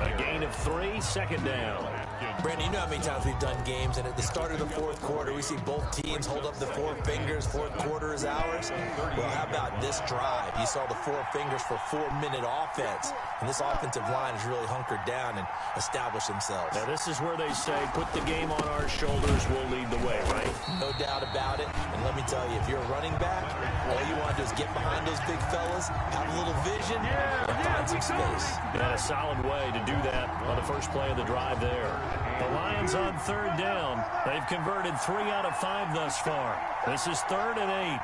A gain of 3, 2nd down. Brandon, you know how many times we've done games, and at the start of the 4th quarter, we see both teams hold up the 4 fingers, 4th quarter is ours. Well, how about this drive? You saw the 4 fingers for 4-minute offense, and this offensive line has really hunkered down and established themselves. Now, this is where they say, put the game on our shoulders, we'll lead the way, right? No doubt about it, and let me tell you, if you're a running back, all you want to do is get behind those big fellas, have a little vision, and find some space. And a solid way to do that on the first play of the drive there. The Lions on 3rd down. They've converted 3 out of 5 thus far. This is 3rd and 8.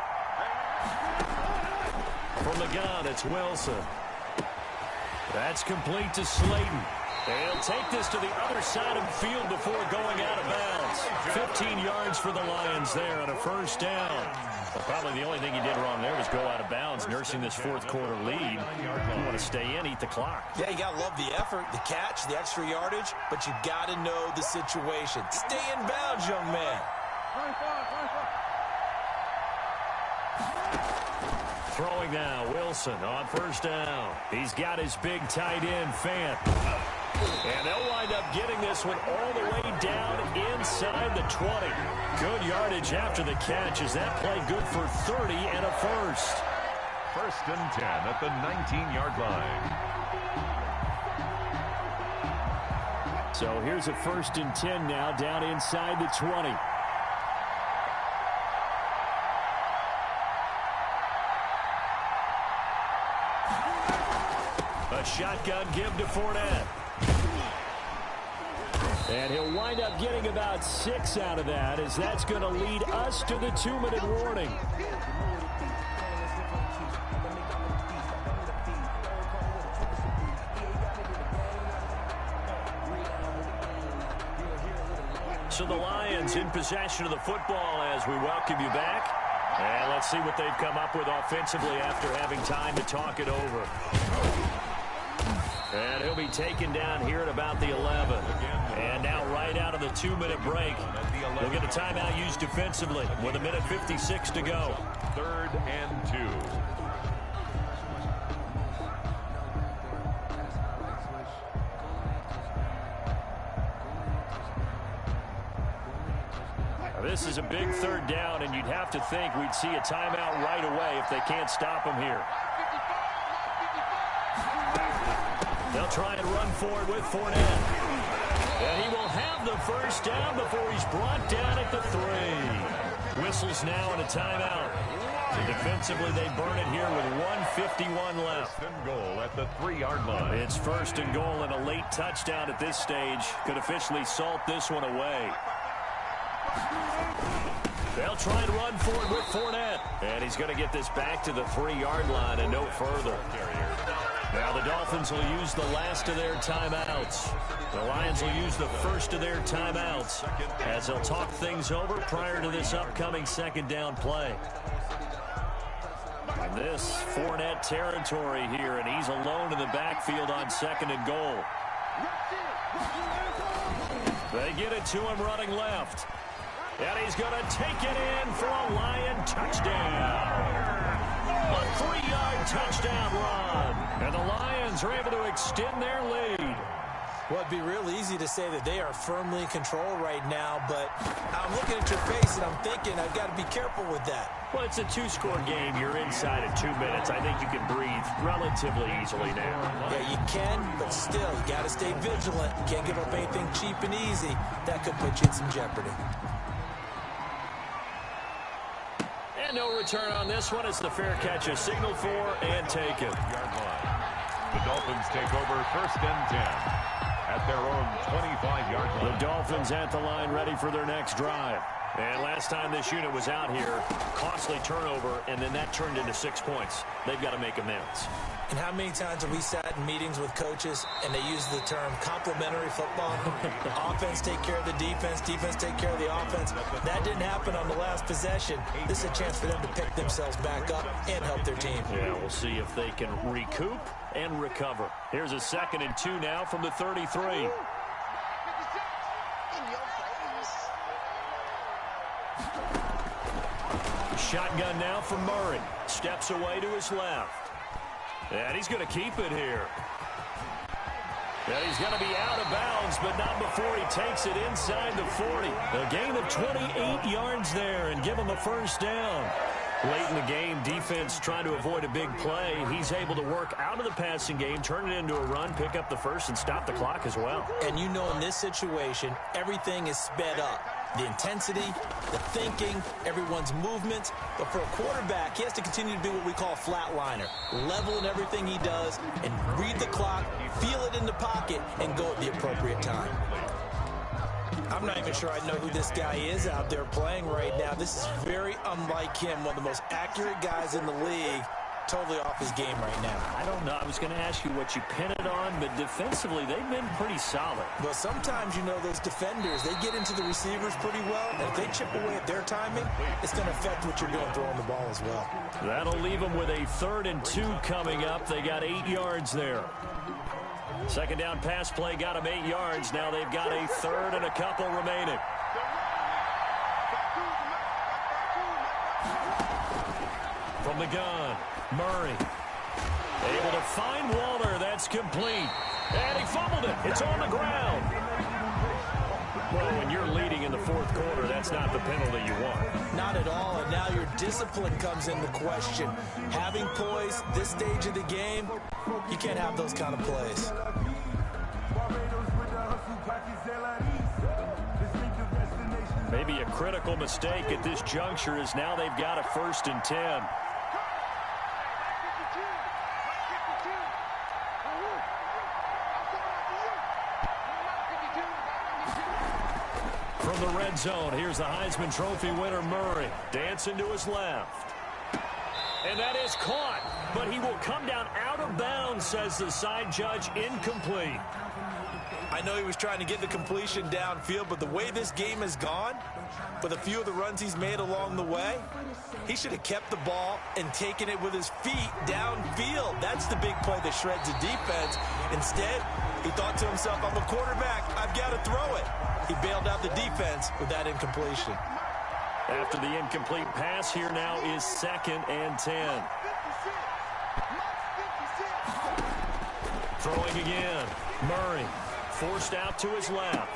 From the gun, it's Wilson. That's complete to Slayton. They'll take this to the other side of the field before going out of bounds. 15 yards for the Lions there on a first down. Well, probably the only thing he did wrong there was go out of bounds, nursing this fourth quarter lead. You want to stay in, eat the clock. Yeah, you got to love the effort, the catch, the extra yardage, but you got to know the situation. Stay in bounds, young man. Throwing now, Wilson on first down. He's got his big tight end, Fant. And they'll wind up getting this one all the way down inside the 20. Good yardage after the catch. Is that play good for 30 and a first? First and 10 at the 19-yard line. So here's a first and 10 now down inside the 20. A shotgun give to Fournette. And he'll wind up getting about 6 out of that, as that's going to lead us to the 2-minute warning. So the Lions in possession of the football as we welcome you back. And let's see what they've come up with offensively after having time to talk it over. And he'll be taken down here at about the 11. And now right out of the 2-minute break, we'll get a timeout used defensively with 1:56 to go. 3rd and 2. This is a big 3rd down, and you'd have to think we'd see a timeout right away if they can't stop him here. They'll try and run forward with Fournette. And he will have the first down before he's brought down at the 3. Whistles now and a timeout. So defensively, they burn it here with 1:51 left. First and goal at the 3-yard line. It's first and goal, and a late touchdown at this stage could officially salt this one away. They'll try and run forward with Fournette. And he's going to get this back to the 3-yard line and no further. Now the Dolphins will use the last of their timeouts. The Lions will use the first of their timeouts as they'll talk things over prior to this upcoming 2nd down play. And this Fournette territory here, and he's alone in the backfield on 2nd and goal. They get it to him running left. And he's going to take it in for a Lion touchdown. A 3-yard touchdown run. And the Lions are able to extend their lead. Well, it'd be real easy to say that they are firmly in control right now, but I'm looking at your face and I'm thinking I've got to be careful with that. Well, it's a 2-score game. You're inside of 2 minutes. I think you can breathe relatively easily now. Yeah, you can, but still, you got to stay vigilant. You can't give up anything cheap and easy. That could put you in some jeopardy. And no return on this one. It's the fair catch, a signal for and taken. The Dolphins take over first and 10 at their own 25-yard line. The Dolphins at the line, ready for their next drive. And last time this unit was out here, costly turnover, and then that turned into 6 points. They've got to make amends. And how many times have we sat in meetings with coaches and they use the term complementary football? Offense take care of the defense, defense take care of the offense. That didn't happen on the last possession. This is a chance for them to pick themselves back up and help their team. Yeah, we'll see if they can recoup and recover. Here's a 2nd and 2 now from the 33. Shotgun now from Murray. Steps away to his left. And he's going to keep it here. And he's going to be out of bounds, but not before he takes it inside the 40. A gain of 28 yards there and give him a first down. Late in the game, defense trying to avoid a big play. He's able to work out of the passing game, turn it into a run, pick up the first, and stop the clock as well. And you know in this situation, everything is sped up. The intensity, the thinking, everyone's movements. But for a quarterback, he has to continue to be what we call a flatliner. Level in everything he does and read the clock, feel it in the pocket, and go at the appropriate time. I'm not even sure I know who this guy is out there playing right now. This is very unlike him, one of the most accurate guys in the league. totally off his game right now. I don't know. I was going to ask you what you pin it on, but defensively, they've been pretty solid. Well, sometimes, those defenders, they get into the receivers pretty well. And if they chip away at their timing, it's going to affect what you're doing throwing the ball as well. That'll leave them with a 3rd and 2 coming up. They got 8 yards there. Second down pass play got them 8 yards. Now they've got a 3rd and a couple remaining. From the gun, Murray. Able to find Waller. That's complete. And he fumbled it. It's on the ground. Well, when you're leading in the 4th quarter, that's not the penalty you want. Not at all, and now your discipline comes into question. Having poise this stage of the game, you can't have those kind of plays. Maybe a critical mistake at this juncture is now they've got a 1st and 10. From the red zone, here's the Heisman Trophy winner, Murray. Dancing to his left. And that is caught, but he will come down out of bounds, says the side judge, incomplete. I know he was trying to get the completion downfield, but the way this game has gone, with a few of the runs he's made along the way, he should have kept the ball and taken it with his feet downfield. That's the big play that shreds the defense. Instead, he thought to himself, I'm a quarterback, I've got to throw it. He bailed out the defense with that incompletion. After the incomplete pass, here now is 2nd and 10. Throwing again. Murray forced out to his left.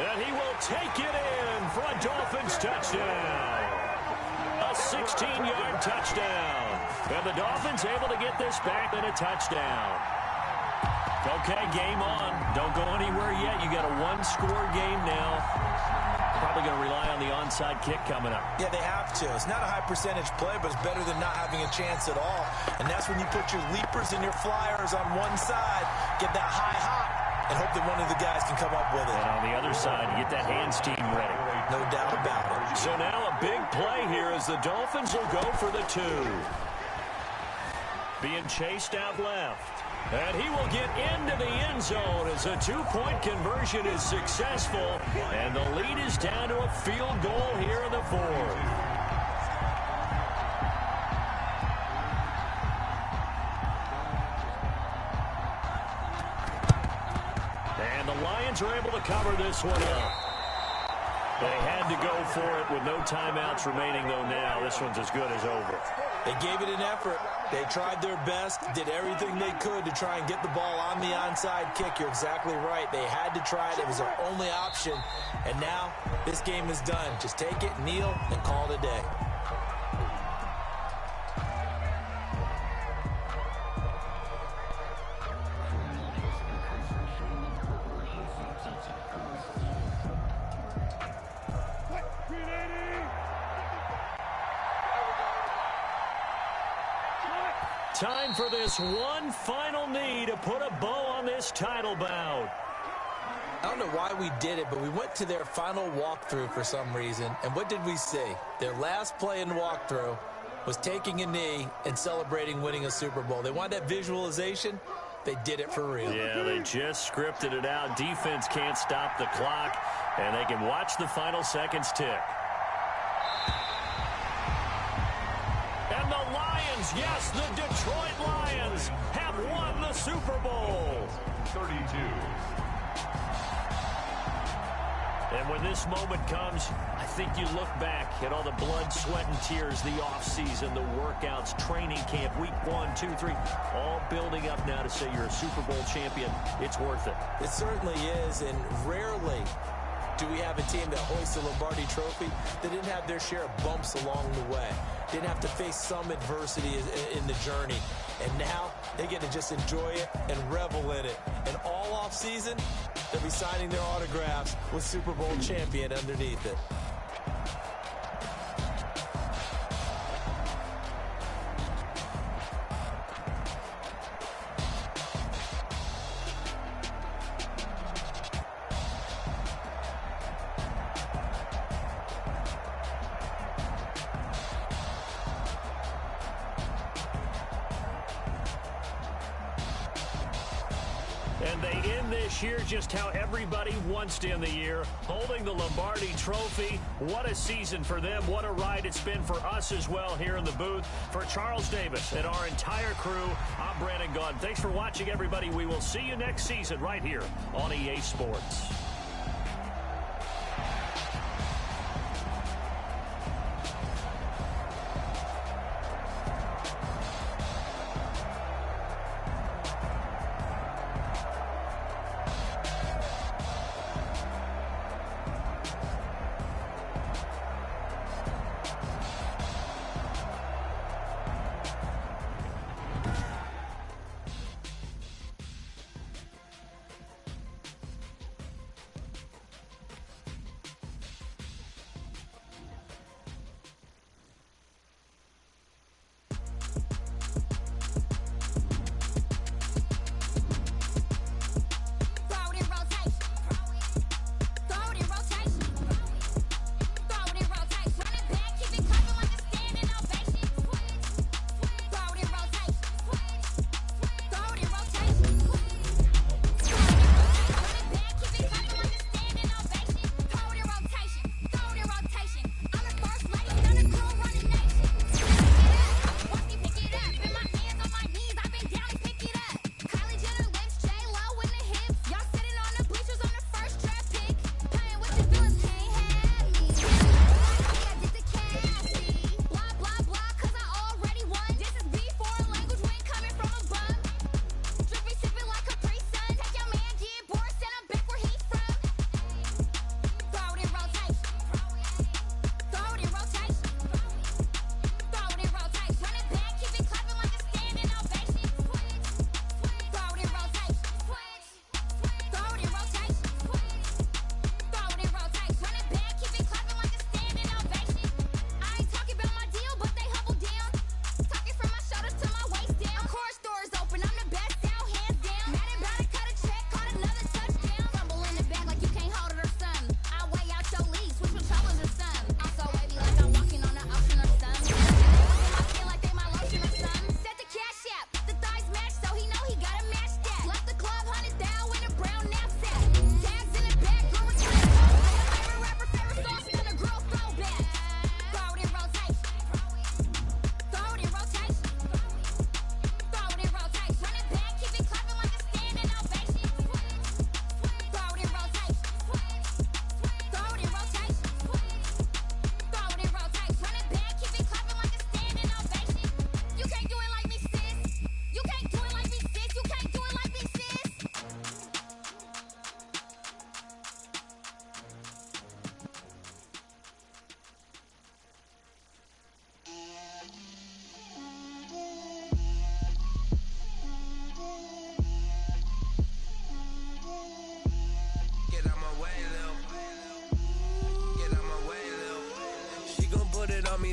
And he will take it in for a Dolphins touchdown. A 16-yard touchdown. And the Dolphins able to get this back in a touchdown. Okay, game on. Don't go anywhere yet. You got a 1-score game now. Probably going to rely on the onside kick coming up. Yeah, they have to. It's not a high percentage play, but it's better than not having a chance at all. And that's when you put your leapers and your flyers on one side, get that high hop, and hope that one of the guys can come up with it. And on the other side, you get that hands team ready. No doubt about it. So now a big play here as the Dolphins will go for the 2. Being chased out left. And he will get into the end zone as a 2-point conversion is successful. And the lead is down to a field goal here in the 4th. And the Lions are able to cover this one up. They had to go for it with no timeouts remaining, though now this one's as good as over. They gave it an effort. They tried their best, did everything they could to try and get the ball on the onside kick. You're exactly right. They had to try it. It was their only option. And now this game is done. Just take it, kneel, and call it a day. Time for this one final knee to put a bow on this title bout. I don't know why we did it, but we went to their final walkthrough for some reason. And what did we see? Their last play in walkthrough was taking a knee and celebrating winning a Super Bowl. They wanted that visualization. They did it for real. Yeah, they just scripted it out. Defense can't stop the clock, and they can watch the final seconds tick. And the Lions, yes, the Detroit Lions have won the Super Bowl. 32. And when this moment comes, I think you look back at all the blood, sweat, and tears, the offseason, the workouts, training camp, week 1, 2, 3, all building up now to say you're a Super Bowl champion. It's worth it. It certainly is, and rarely do we have a team that hoists the Lombardi Trophy that didn't have their share of bumps along the way, didn't have to face some adversity in the journey. And now they get to just enjoy it and revel in it. And all offseason, they'll be signing their autographs with Super Bowl champion underneath it. And they end this year just how everybody wants to end the year, holding the Lombardi Trophy. What a season for them. What a ride it's been for us as well here in the booth. For Charles Davis and our entire crew, I'm Brandon Gaudin. Thanks for watching, everybody. We will see you next season right here on EA Sports.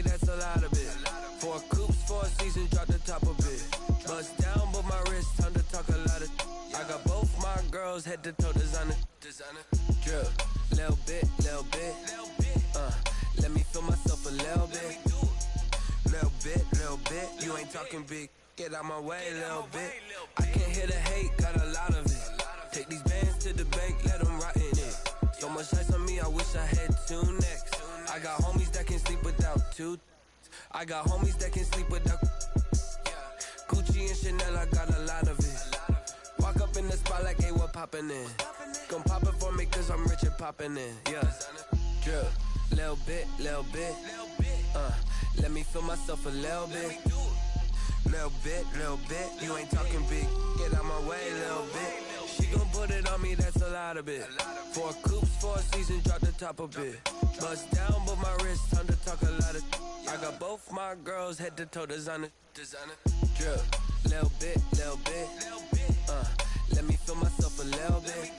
That's a lot of it. 4 coops, 4 seasons, drop the top of it. Bust down, but my wrist, time to talk a lot of. I got both my girls head to toe designer. Drip, little bit. Let me feel myself a little bit. Little bit. You ain't talking big. Get out my way, little bit. I can't hear the hate, got a lot of it. Take these bands to the bank, let them rot in it. So much ice on me, I wish I had 2 necks. I got homies that can sleep without 2. I got homies that can sleep without Gucci and Chanel, I got a lot of it. Walk up in the spot like, hey, what poppin' in? Gon' pop it for me cause I'm rich and poppin' in. Yeah, drip, little bit. Let me feel myself a little bit. Little bit. You ain't talking big. Get out my way, little bit. She gon' put it on me, that's a lot of it. 4 coops, 4 seasons, drop the top of it. Bust down, but my wrist, time to talk a lot of. I got both my girls head to toe designer. Drip, little bit. Let me feel myself a little bit.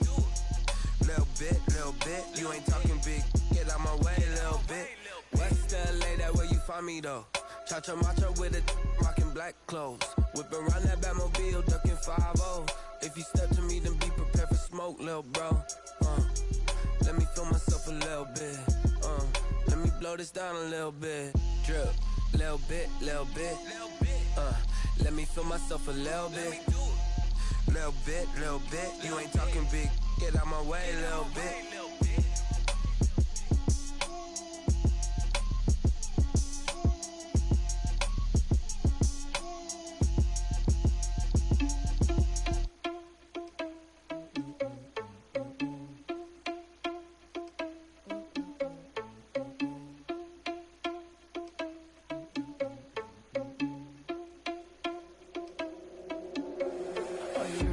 Little bit. You ain't talking big. Get out my way, little bit. West LA, that where you find me though. Cha-cha macha with it, rockin' black clothes. Whip around that Batmobile, ducking 5-0. If you step to me, then be prepared for smoke, lil' bro. Let me feel myself a little bit. Let me blow this down a little bit. Drip, little bit. Let me feel myself a little bit. little bit. You ain't talking big, get out my way, little bit.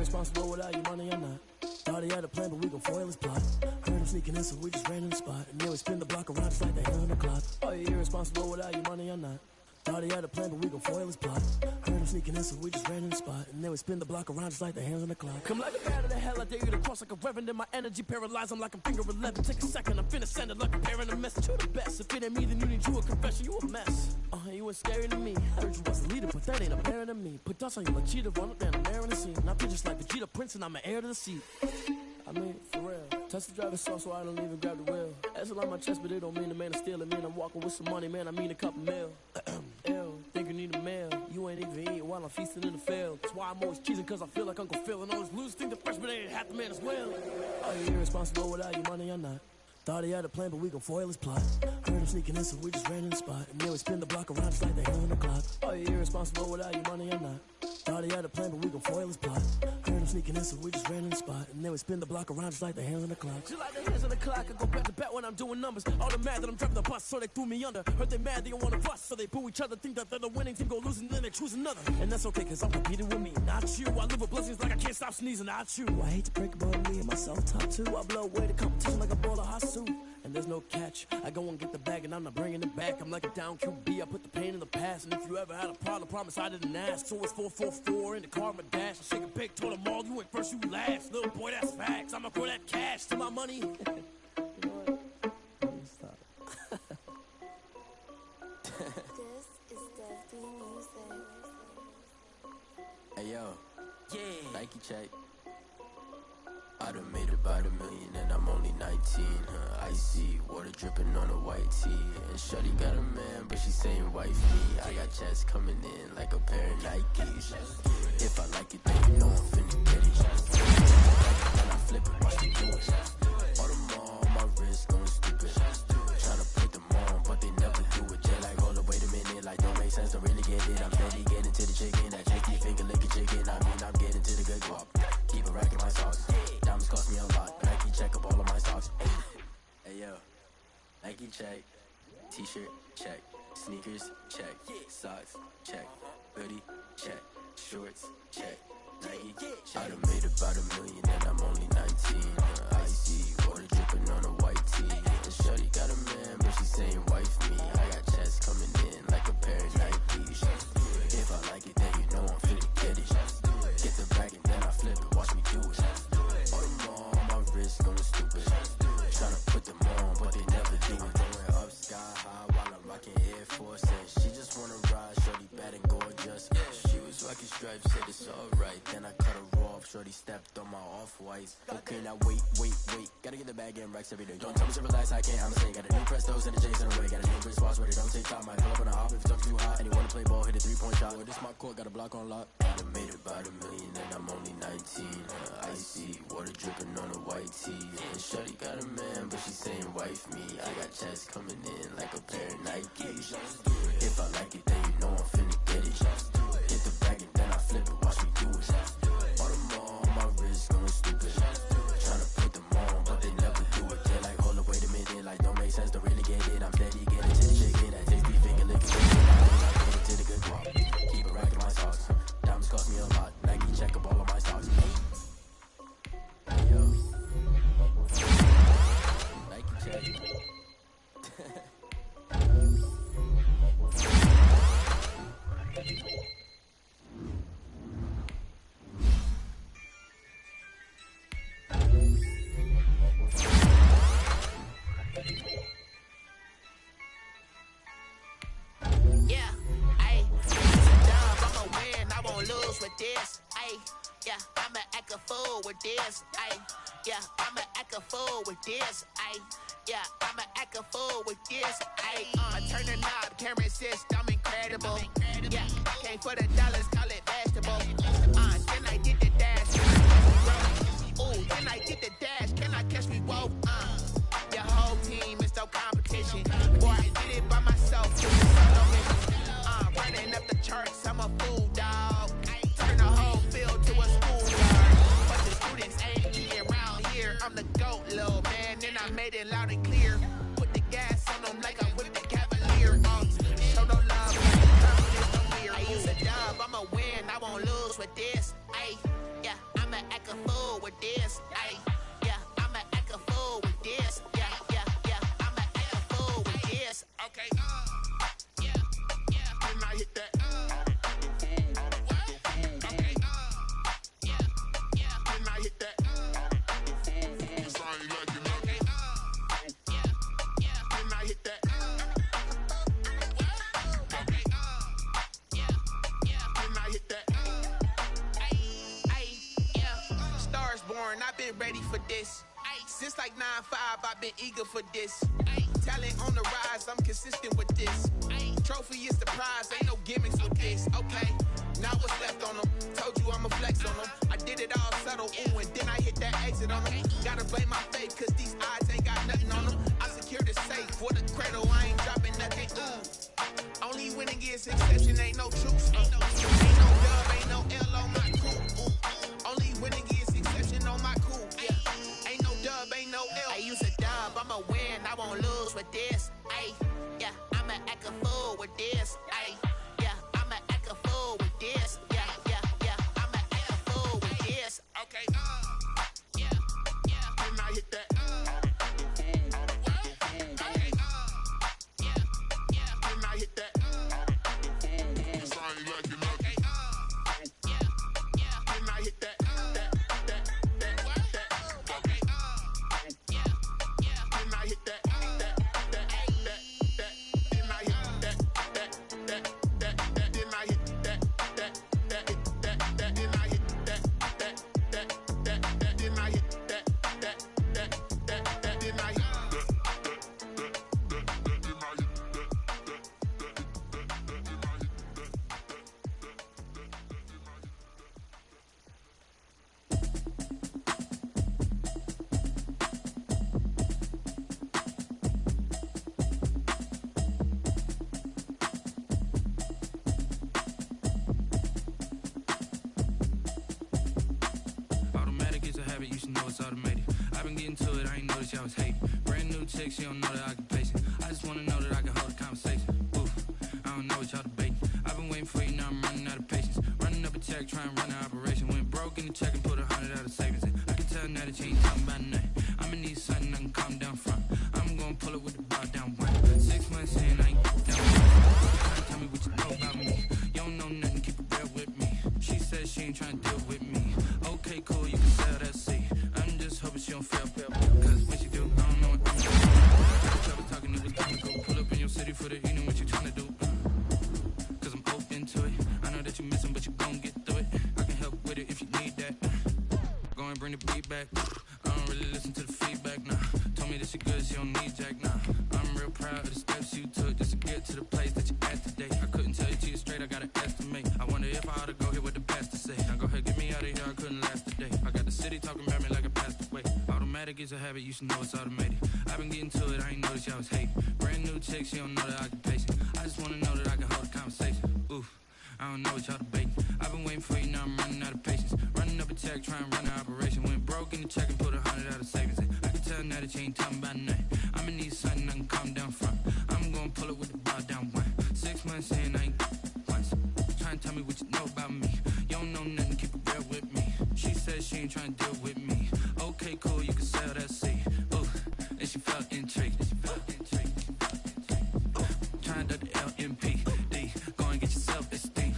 Irresponsible without your money or not. Thought he had a plan, but we gon' foil his plot. Heard him sneaking in, so we just ran in the spot. And then we spin the block around just like the hand on the clock. Are you irresponsible without your money or not? Thought he had a plan, but we gon' foil his plot. Heard him sneaking in, so we just ran in the spot. And then we spin the block around just like the hands on the clock. Come like a bat of the hell, I dare you to cross like a reverend. In my energy paralyzed, I'm like a finger 11. Take a second, I'm finna send it like a parent a message. You the best, if it ain't me, then you need you a confession. You a mess. You ain't scary to me. I heard you was a leader, but that ain't apparent to me. Put dust on you like cheetah, run up down the air in the scene. I feel just like Vegeta Prince, and I'm an heir to the seat. I mean, for real. Touch the driver's sauce, so I don't even grab the wheel. That's a lot on my chest, but it don't mean the man is stealing. Man, I'm walking with some money, man. I mean a couple mil. Ew, think you need a meal. You ain't even eating while I'm feasting in the field. That's why I'm always cheesing, cause I feel like Uncle Phil. And all those losers think the freshman ain't half the man as well. Are you irresponsible without your money or not? Thought he had a plan, but we gon' foil his plot. Heard him sneaking in, so we just ran in the spot. And then we spin the block around just like the hand on the clock. Are you irresponsible without your money or not? Thought he had a plan, but we gon' foil his plot. Heard him sneaking in, so we just ran in the spot. And then we spin the block around just like the hands on the clock. Just like the hands on the clock, I go back to back when I'm doing numbers. All the mad that I'm driving the bus, so they threw me under. Heard they mad, they don't wanna bust, so they boo each other. Think that they're the winning team, go losing, then they choose another. And that's okay, cause I'm competing with me, not you. I live with blessings like I can't stop sneezing, not you. I hate to break about me and myself top too. I blow away the competition like a ball of hot soup. And there's no catch. I go and get the bag and I'm not bringing it back. I'm like a down QB, I put the pain in the past. And if you ever had a problem, promise I didn't ask. So it's 444 in the car, my dash. I shake a big, told them all, you ain't first, you last. Little boy, that's facts. I'ma throw that cash to my money. You know what? Stop. This is Dev D Music. Hey yo, yeah, Nike check. I done made about $1 million and I'm only 19, Icy, water dripping on a white tee. And shorty got a man, but she saying wife me. I got checks coming in like a pair of Nikes. If I like it, then you know I'm finna get it. And I flip it, watch me do it. All them on my wrist going stupid. Tryna put them on, but they never do it. Just like, hold up, wait a minute, like don't make sense, don't really get it. I'm steady getting to the chicken, that chicky finger licking chicken. I mean, I'm getting to the good guap. Keep a rack in my socks. Diamonds cost me a lot. Nike check up all of my stocks. Hey yo, Nike check. T-shirt check. Sneakers check. Socks check. Hoodie check. Shorts check. Nike check. I done made about $1 million and I'm only 19. Icy, water dripping on a white tee. And shorty got a man, but she saying wife me. I got checks coming in like a pair of Nikes. If I like it, then you know I'm finna get it. Get the bag and then I flip it, watch me do it. All them on my wrist going stupid. Tryna put them on, but they never do it. Going up sky high while I'm rocking Air Force. And she just wanna ride, shorty bad and gorgeous. She was rocking stripes, said it's alright. Then I cut her off, shorty stepped on my off-whites. Okay, now wait. Gotta get the bag and racks every day. Don't tell me to relax, I can't, I'ma say. Got a new Prestos and the J's in the way. Got a new wristwatch, but it don't take time. I pull up on the hop if it's too hot. And you wanna play ball, hit a 3-point shot. Well, this my court, got a block on lock. I done made about $1 million and I'm only 19. Icy, water dripping on a white tee. And shorty got a man, but she saying wife me. I got checks coming in like a pair of Nikes. If I like it, then you know I'm finna get it. Hit the bag and then I flip it, watch me do it. All them on my wrist going stupid. Tryna put them on, but they never do it. They're like, hold up, wait a minute, like don't make sense, don't really get it. I'm steady getting to the chicken, that tasty finger licking chicken. I'm getting to the good guap. Keep a rack in my socks. Diamonds cost me a lot. Nike check up all of my stocks. Yo. Nike check. Yeah, ayy, it's a job, I'ma win, I won't lose with this, ayy, yeah, I'ma act a fool with this, ayy, yeah, I'ma act a fool with this, ayy, yeah, I'ma act a fool with this, ayy, I turn the knob, can't resist, I'm incredible, yeah, came for the dollars, call it basketball, then I did the dash. I get the dash, can I catch me? Whoa, your whole team is no competition. Boy, I did it by myself. Running up the charts, I'm a fool, dog. Turn the whole field to a schoolyard. But the students ain't eating around here. I'm the GOAT, little man, and I made it loud and clear. Put the gas on them like I'm with the Cavalier. Show no love, like confidence, no fear. I use a dub, I'ma win, I won't lose with this. Ay, yeah, I'ma act a fool with this. Ay, yeah, I'ma act a fool with this. Yeah, yeah, yeah, I'ma act a fool with this. Okay, yeah, yeah, then I hit that. Okay, yeah, yeah, then I hit that. I've been ready for this. Since like 9-5, I've been eager for this. Talent on the rise, I'm consistent with this. Trophy is the prize, ain't no gimmicks with this. Okay, now what's left on them? Told you I'ma flex on them. I did it all subtle, ooh, and then I hit that exit on them. Gotta blame my fate, cause these eyes ain't got nothing on them. I secured the safe for the cradle, I ain't dropping nothing, ooh. Only winning is exception, ain't no truce. Ain't no dub, ain't no L on my crew. Only winning is exception on my cool. Yeah. Ain't no dub, ain't no L. I use a dub, I'ma win, I won't lose with this. Ay, yeah, I'ma act a fool with this. Ay, yeah, I'ma act a fool with this. Yeah, yeah, yeah, I'ma act a fool with this. Okay, yeah, yeah, then I hit that. Okay, yeah, yeah, then I hit that. You should know it's automated. I've been getting to it, I ain't noticed y'all was hating. Brand new chick, she don't know that I can pace it. I just wanna know that I can hold a conversation. Oof, I don't know what y'all debating. I've been waiting for you, now I'm running out of patience. Running up a check, trying to run an operation. Went broke in the check and put 100 out of savings in. I can tell now that you ain't talking about nothing. I'ma need something I can calm down from. I'm gonna pull it with the bar down one. 6 months in, I ain't down one. Trying to tell me what you know about me. You don't know nothing, keep it real with me. She said she ain't trying to deal with me. Okay, cool, you can sell that seat. I'm just hoping she don't fail. Cause when she do, I don't know what I'm doing. Trouble talking, it was comical. Pull up in your city for the evening, what you tryna do? Cause I'm open to it. I know that you missing, but you gon' get through it. I can help with it if you need that. Go and bring the beat back. I don't really listen to the feedback, nah. Told me that she good, she don't need jack, nah. I'm real proud of the steps you took just to get to the place that you at today. I couldn't tell you to you straight, I gotta estimate. I wonder if I ought to go here with the pastor say. Now go ahead, get me out of here, I couldn't last today. I got the city talking about me like I passed away. Automatic is a habit, you should know it's automated. I've been getting to it, I ain't noticed y'all was hating. Brand new chick, she don't know the occupation. I just wanna know that I can hold a conversation. Oof, I don't know what y'all debating. I've been waiting for you, now I'm running out of patience. Running up a check, trying to run an operation. Went broke in the check and put 100 out of savings in. I can tell now that you ain't talking about nothing. I'ma need something I can calm down from. I'm gonna pull it with the bar down one. 6 months in, I ain't once. Trying to tell me what you know about me. You don't know nothing, keep it real with me. She said she ain't trying to deal with me. Okay, cool, you can sell that seat. Ooh, and she felt intrigued. Trying to duck the LMPD. Go and get your self-esteem.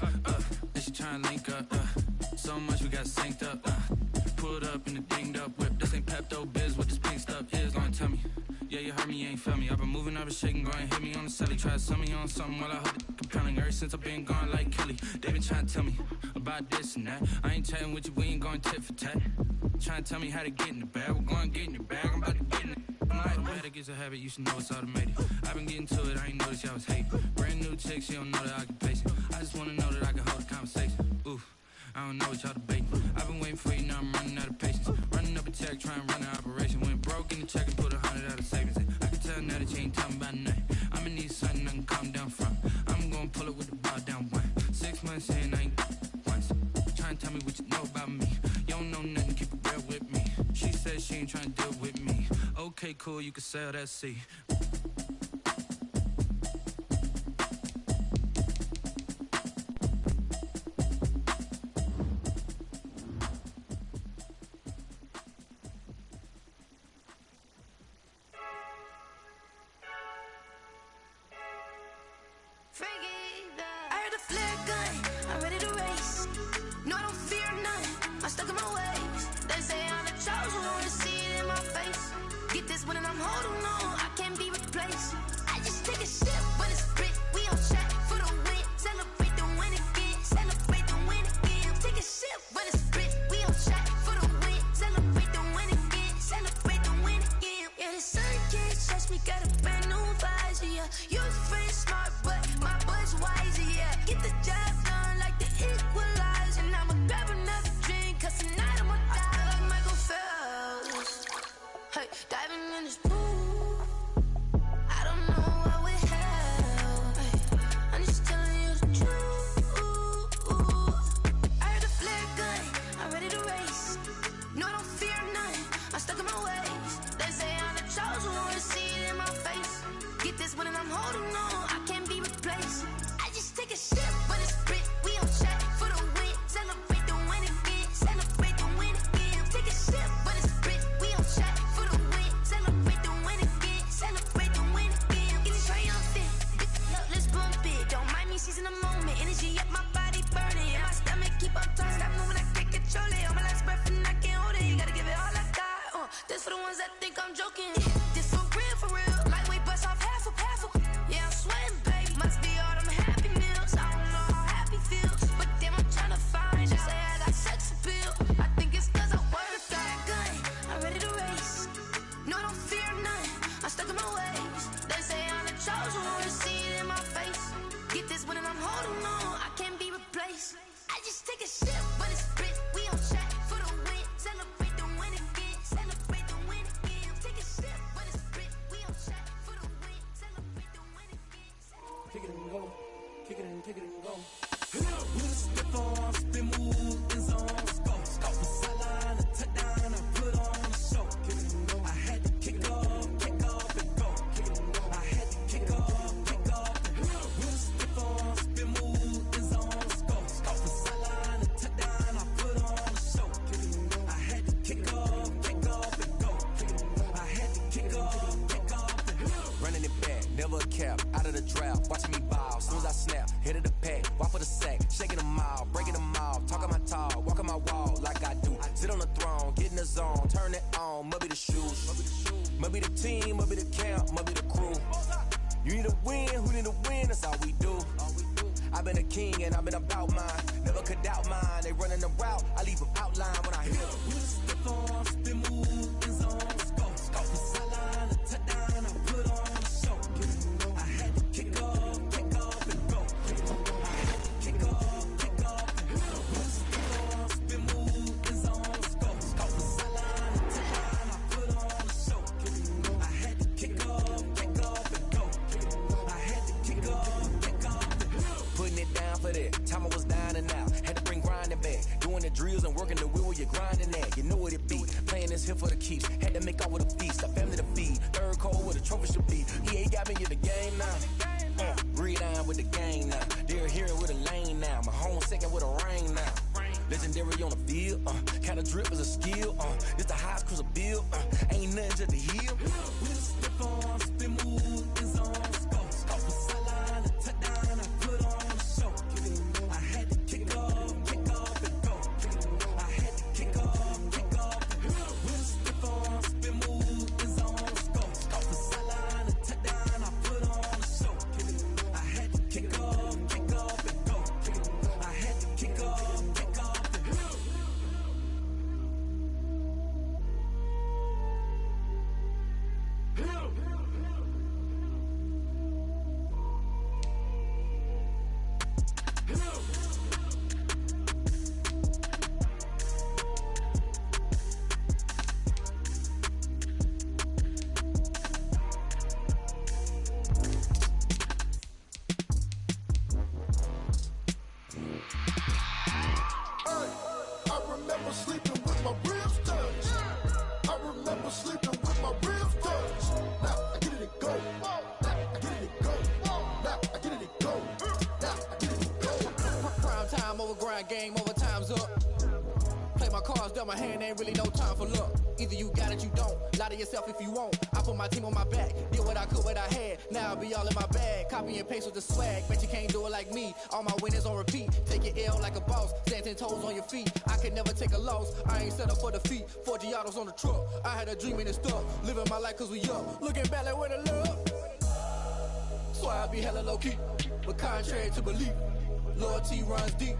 And she trying to link up. So much we got synced up. Pulled up in the dinged up whip. This ain't Pepto-Biz, what this pink stuff is. Gonna tell me. Yeah, you heard me, you ain't felt me. I've been moving, I've been shaking, go and hit me on the celly. Try to sell me on something while I hold it compelling. Ever since I've been gone like Kelly, they been trying to tell me about this and that. I ain't chatting with you, we ain't going tit for tat. Trying to tell me how to get in the bag. We're going to get in your bag, I'm about to get in it. Automatic is a habit, you should know it's automated. I've been getting to it, I ain't noticed y'all was hating. Brand new chick, she don't know the occupation. I just wanna know that I can hold a conversation. Oof, I don't know what y'all debating. I've been waiting for you, now I'm running out of patience. Running up a check, trying to run an operation. Went broke in the check and put 100 out of savings in. I can tell now that you ain't talking about nothing. I'ma need something I can calm down from. I'm gonna pull it with the bow down one. 6 months in, I ain't once. Trying to tell me what you know about me. You don't know nothing, keep it real with me. She said she ain't trying to deal with me. Okay, cool, you can sell that seat. grind game, overtime's up. Play my cards, dealt my hand, ain't really no time for luck. Either you got it, you don't. Lie to yourself if you won't. I put my team on my back, did what I could, what I had. Now I'll be all in my bag. Copy and paste with the swag. Bet you can't do it like me. All my winners on repeat. Take your L like a boss. Stand 10 toes on your feet. I can never take a loss. I ain't set up for defeat. 4 Giottos on the truck. I had a dream and it's stuck. Living my life cause we up. Looking back like where the love. Swear I be hella low key. But contrary to belief, loyalty runs deep.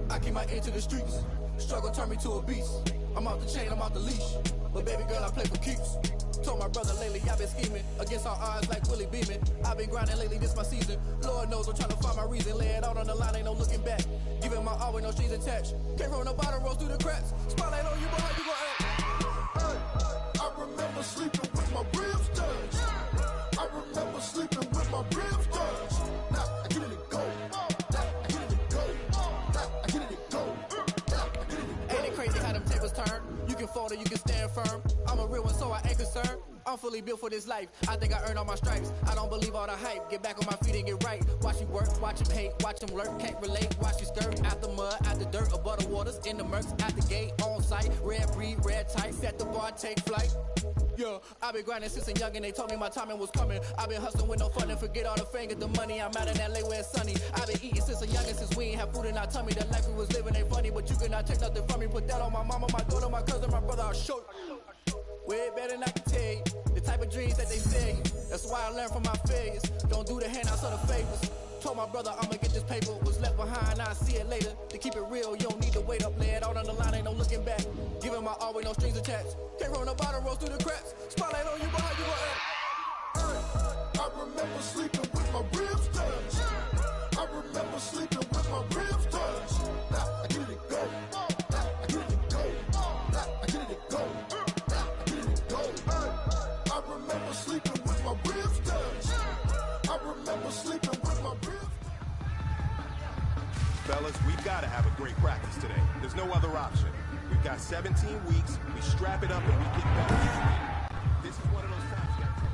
I keep my ear to the streets. Struggle turned me to a beast. I'm off the chain, I'm off the leash. But baby girl, I play for keeps. Told my brother lately, I've been scheming. Against all odds like Willie Beeman. I've been grinding lately, this my season. Lord knows I'm trying to find my reason. Lay it out on the line, ain't no looking back. Giving my all with no strings attached. Came from the bottom, rose through the cracks. Spotlight on you, but how you gon' act? Hey, I remember sleeping with my ribs touched. I remember sleeping with my ribs touched. Now I get it and go. Now I get it and go. Now I get it and go. Ain't it crazy how them tables turn? You can fold or you can stand firm. I'm a real one, so I ain't concerned. I'm fully built for this life. I think I earned all my stripes. I don't believe all the hype. Get back on my feet and get right. Watch you work, watch him hate, watch him lurk. Can't relate, watch you skirt. Out the mud, out the dirt, above the waters, in the murks, out the gate, on site. Red breed, red tight, set the bar, take flight. Yeah, I've been grinding since a young and they told me my timing was coming. I've been hustling with no fun and forget all the fame, get the money. I'm out in LA where it's sunny. I've been eating since a young and since we ain't have food in our tummy. The life we was living ain't funny, but you cannot take nothing from me. Put that on my mama, my daughter, my cousin, my brother, I'll show you. Way better than I can tell you. The type of dreams that they sell you. That's why I learned from my failures. Don't do the handouts or the favors. Told my brother I'ma get this paper. Was left behind, I'll see it later. To keep it real, you don't need to wait up. Lay it out on the line, ain't no looking back. Giving my all with no strings attached. Came from the bottom, rose through the cracks. Spotlight on you, but how you gon' act? Hey, I remember sleeping with my ribs touched. I remember sleeping with my ribs touched. Now I get it and go. Now I get it and go. Now I get it and go. Now I get it and go. Hey, I remember sleeping with my ribs touched. I remember sleeping with my ribs. Fellas, we've got to have a great practice today. There's no other option. We've got 17 weeks. We strap it up and we get better. This is one of those times you got to take.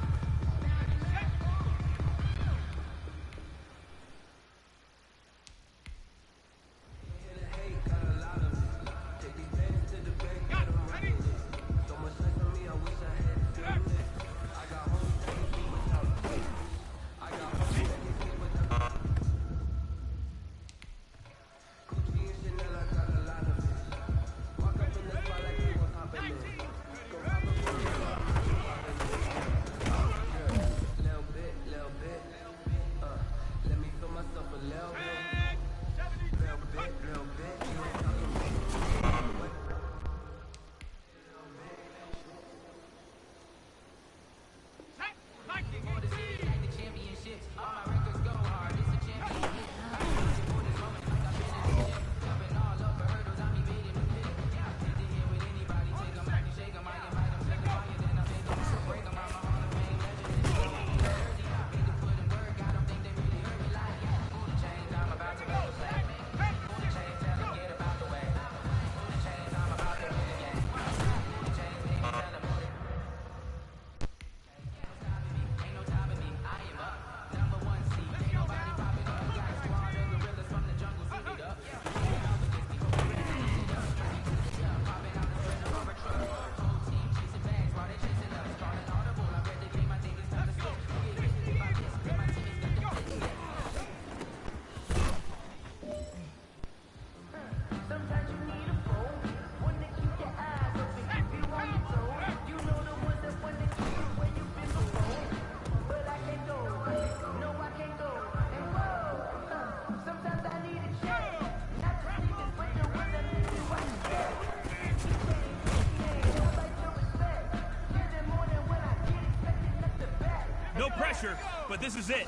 No pressure, but this is it.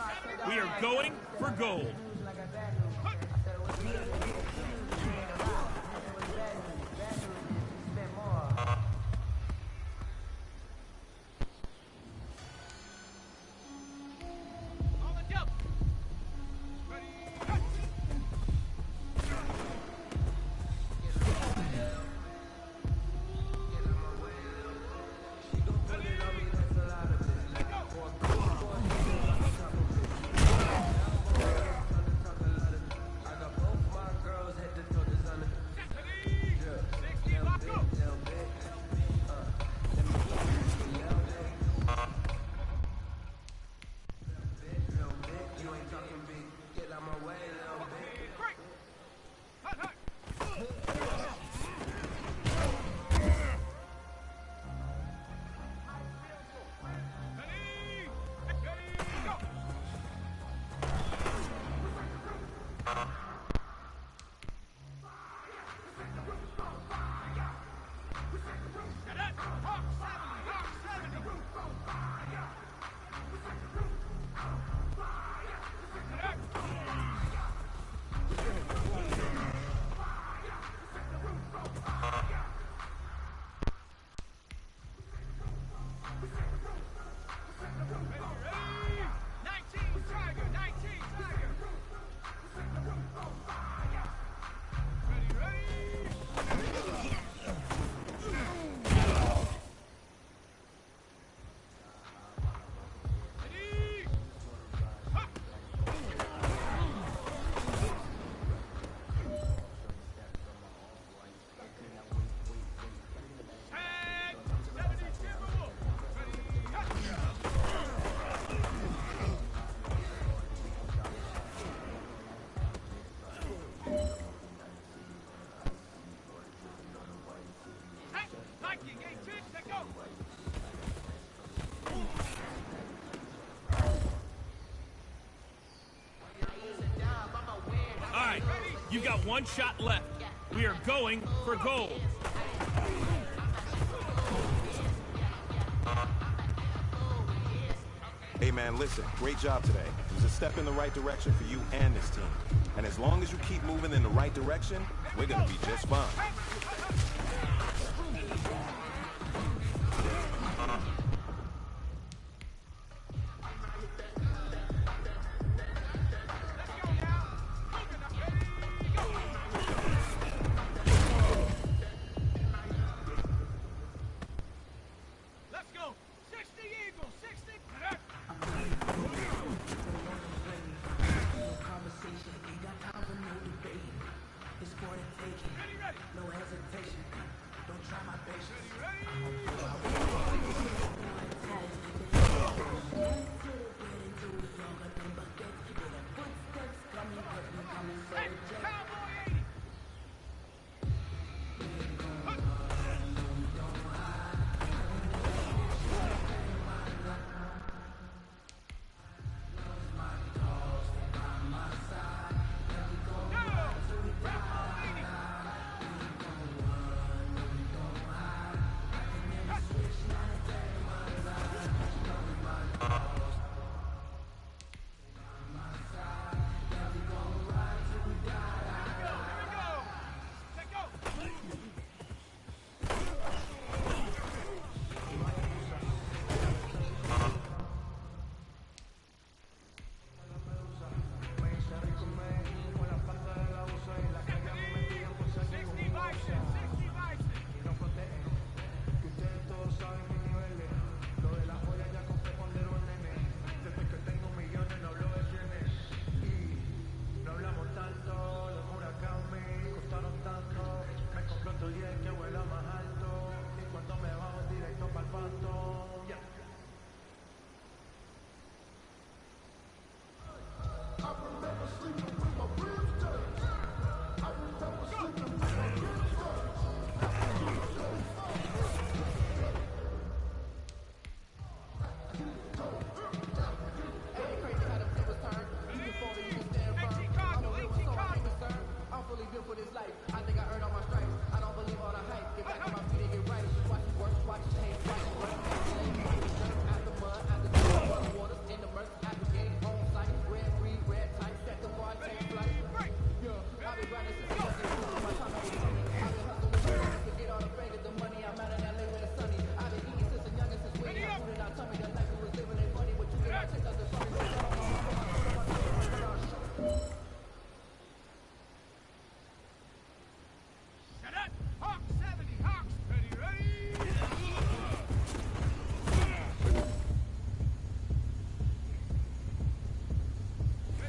We are going for gold. You've got one shot left. We are going for gold. Hey, man, listen, great job today. It was a step in the right direction for you and this team. And as long as you keep moving in the right direction, we're going to be just fine.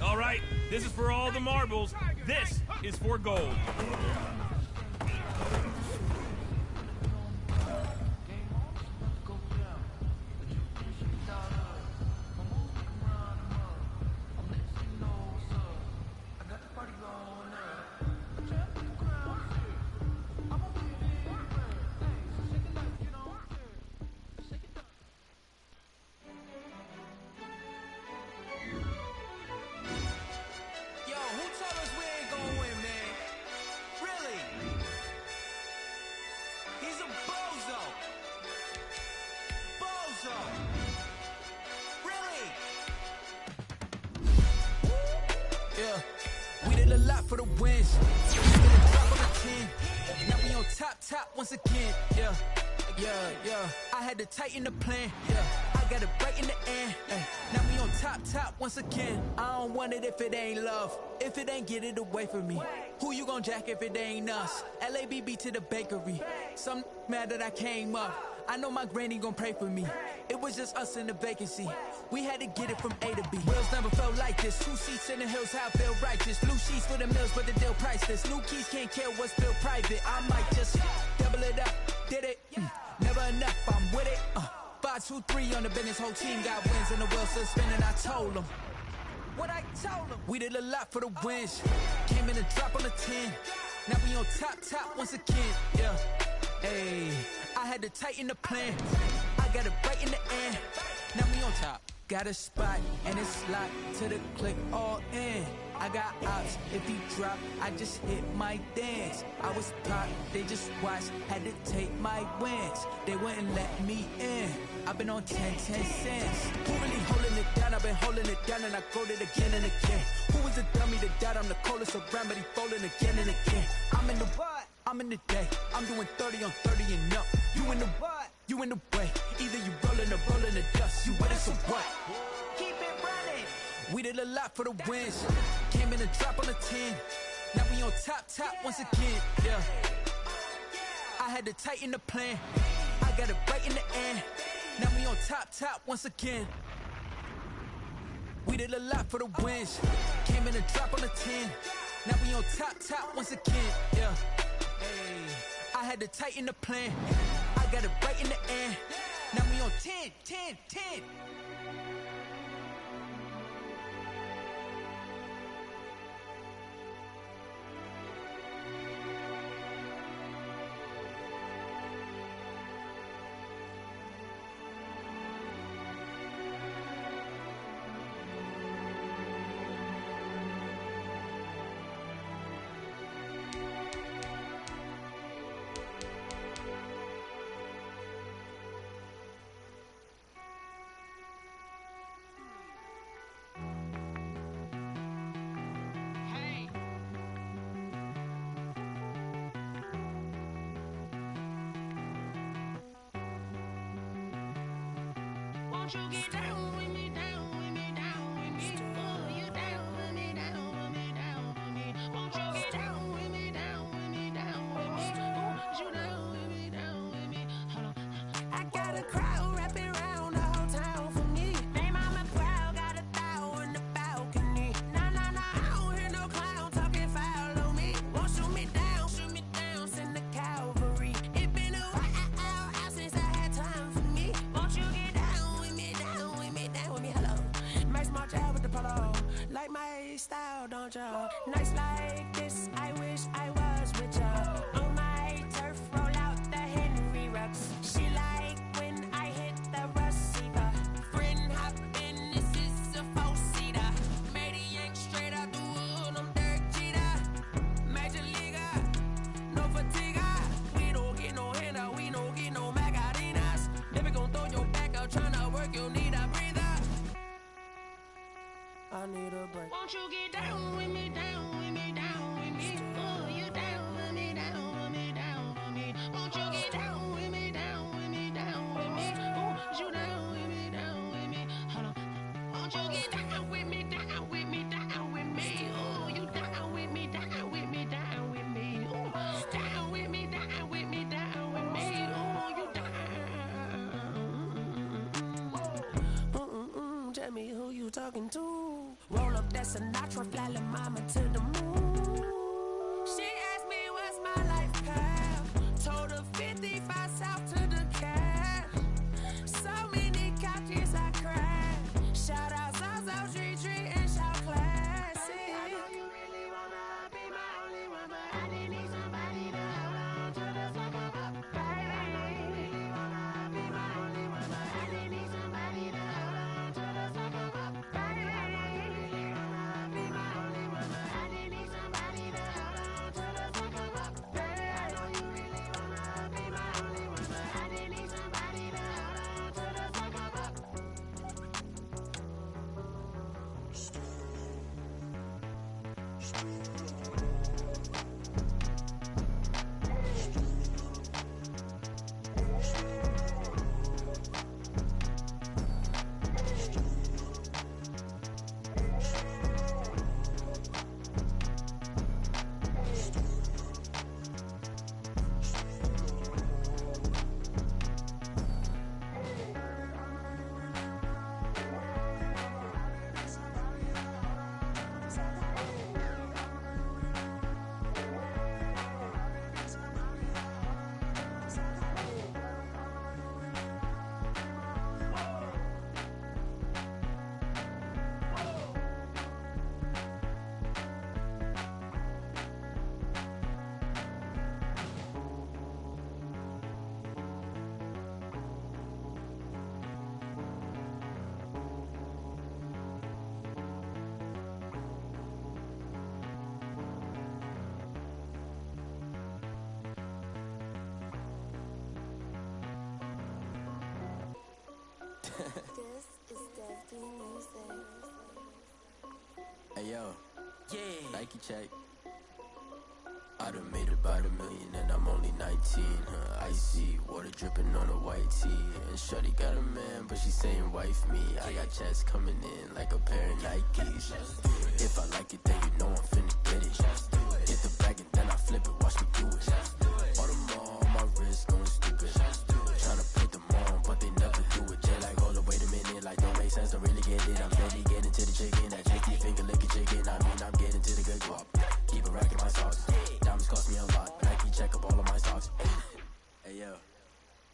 All right, this is for all the marbles. This is for gold. For the wins, drop on the 10. Now we on top once again. Yeah. I had to tighten the plan. Yeah, I got it right in the end. Now we on top once again. I don't want it if it ain't love. If it ain't, get it away from me. Who you gon' jack if it ain't us? LABB to the bakery. Some mad that I came up. I know my granny gon' pray for me. It was just us in the vacancy. We had to get it from A to B. Wheels never felt like this. 2 seats in the hills, how I feel righteous. Blue sheets for the mills, but the deal priceless. New keys can't kill what's still private. I might just double it up. Did it? Never enough, I'm with it. 5, 2, 3 on the business. Whole team got wins and the wheels still spinning. I told them what I told them. We did a lot for the wins. Came in and drop on the 10. Now we on top once again. Yeah. Hey, I had to tighten the plan. I got it right in the end. Now we on top. Got a spot and it's locked to the click all in. I got ops, if he drop, I just hit my dance. I was popped, they just watched, had to take my wins. They wouldn't let me in. I've been on 10 cents. Who really holding it down? I've been holding it down and I go it again and again. Who was the dummy that died? I'm the coldest around, but he folding again and again. I'm in the what? I'm in the day. I'm doing 30 on 30 and up. You in the what? You in the way. Either you rolling or rolling the dust. You with us or what? Keep it running. We did a lot for the wins. Came in a drop on the 10. Now we on top once again. Yeah. I had to tighten the plan. I got it right in the end. Now we on top once again. We did a lot for the wins. Came in a drop on the 10. Now we on top once again. Yeah. Hey. I had to tighten the plan. I got it right in the end. Now we on 10. Won't you get down with me, down with me, down with me? Oh, you down with me, down with me, down with me. Won't you get down with me, down with me, down with me? Oh, you down with me, down with me? Hold on. I got a crowd wrapping around the whole town for me. They mama proud, got a thou in the balcony. Nah, I don't hear no clown talking foul on me. Won't shoot me down, send the cavalry. It been a while since I had time for me. Won't you get down with me, down with me, down with me? Hello. Nice march out with the polo. Like my style, don't ya? Nice like this, I wish I was with ya. On my turf, roll out the Henry Rux. She like when I hit the receiver. Friend hop in, this is a four-seater. Made a yank straight out the wood, I'm Derek Jeter. Major leaguer, no fatigue. We don't get no handout, we don't get no Macarinas. Never gon' throw your back out, tryna work, you need a breather. I need a break. Won't you get down with me, down with me, down with me? Oh, you down with me, down with me, down with me? Won't you get down with me, down with me, down with me? Oh, you down with me, down with me? Hold on. Won't you get down with me, down with me, down with me? Oh, you down with me, down with me, down with me? Oh, down with me, down with me, down with me? Oh, you down. Tell me who you talking to. Roll up that Sinatra, fly la mama to the moon. She asked me what's my life path. Told her 55 south to the cat. So many couches I cried. Shout out Zazo, Tree, and shout classic. I know you really wanna be my only one, but I didn't need somebody to hold on to the sucker up. Baby, I know you really wanna be my only one, but I didn't need somebody to hold on to the sucker up. Baby, I know you really wanna be my only one, but I didn't need somebody to This is Dev D Music. Hey yo, Nike check. I done made about $1 million and I'm only 19. Icy water dripping on a white tee. And shorty got a man, but she saying wife me. I got checks coming in like a pair of Nikes. If I like it, then you know I'm finna get it. Get the bag and then I flip it, watch me do it. All them on my wrist going stupid. Tryna put them on, but they never do it. They like, hold up, wait a minute, like don't make sense, don't really get it. I'm steady getting to the chicken, that chicky finger licking chicken. I mean, I'm getting to the good guap. Keep a rack in my socks. Diamonds cost me a lot. Nike check up all of my stocks. Hey yo,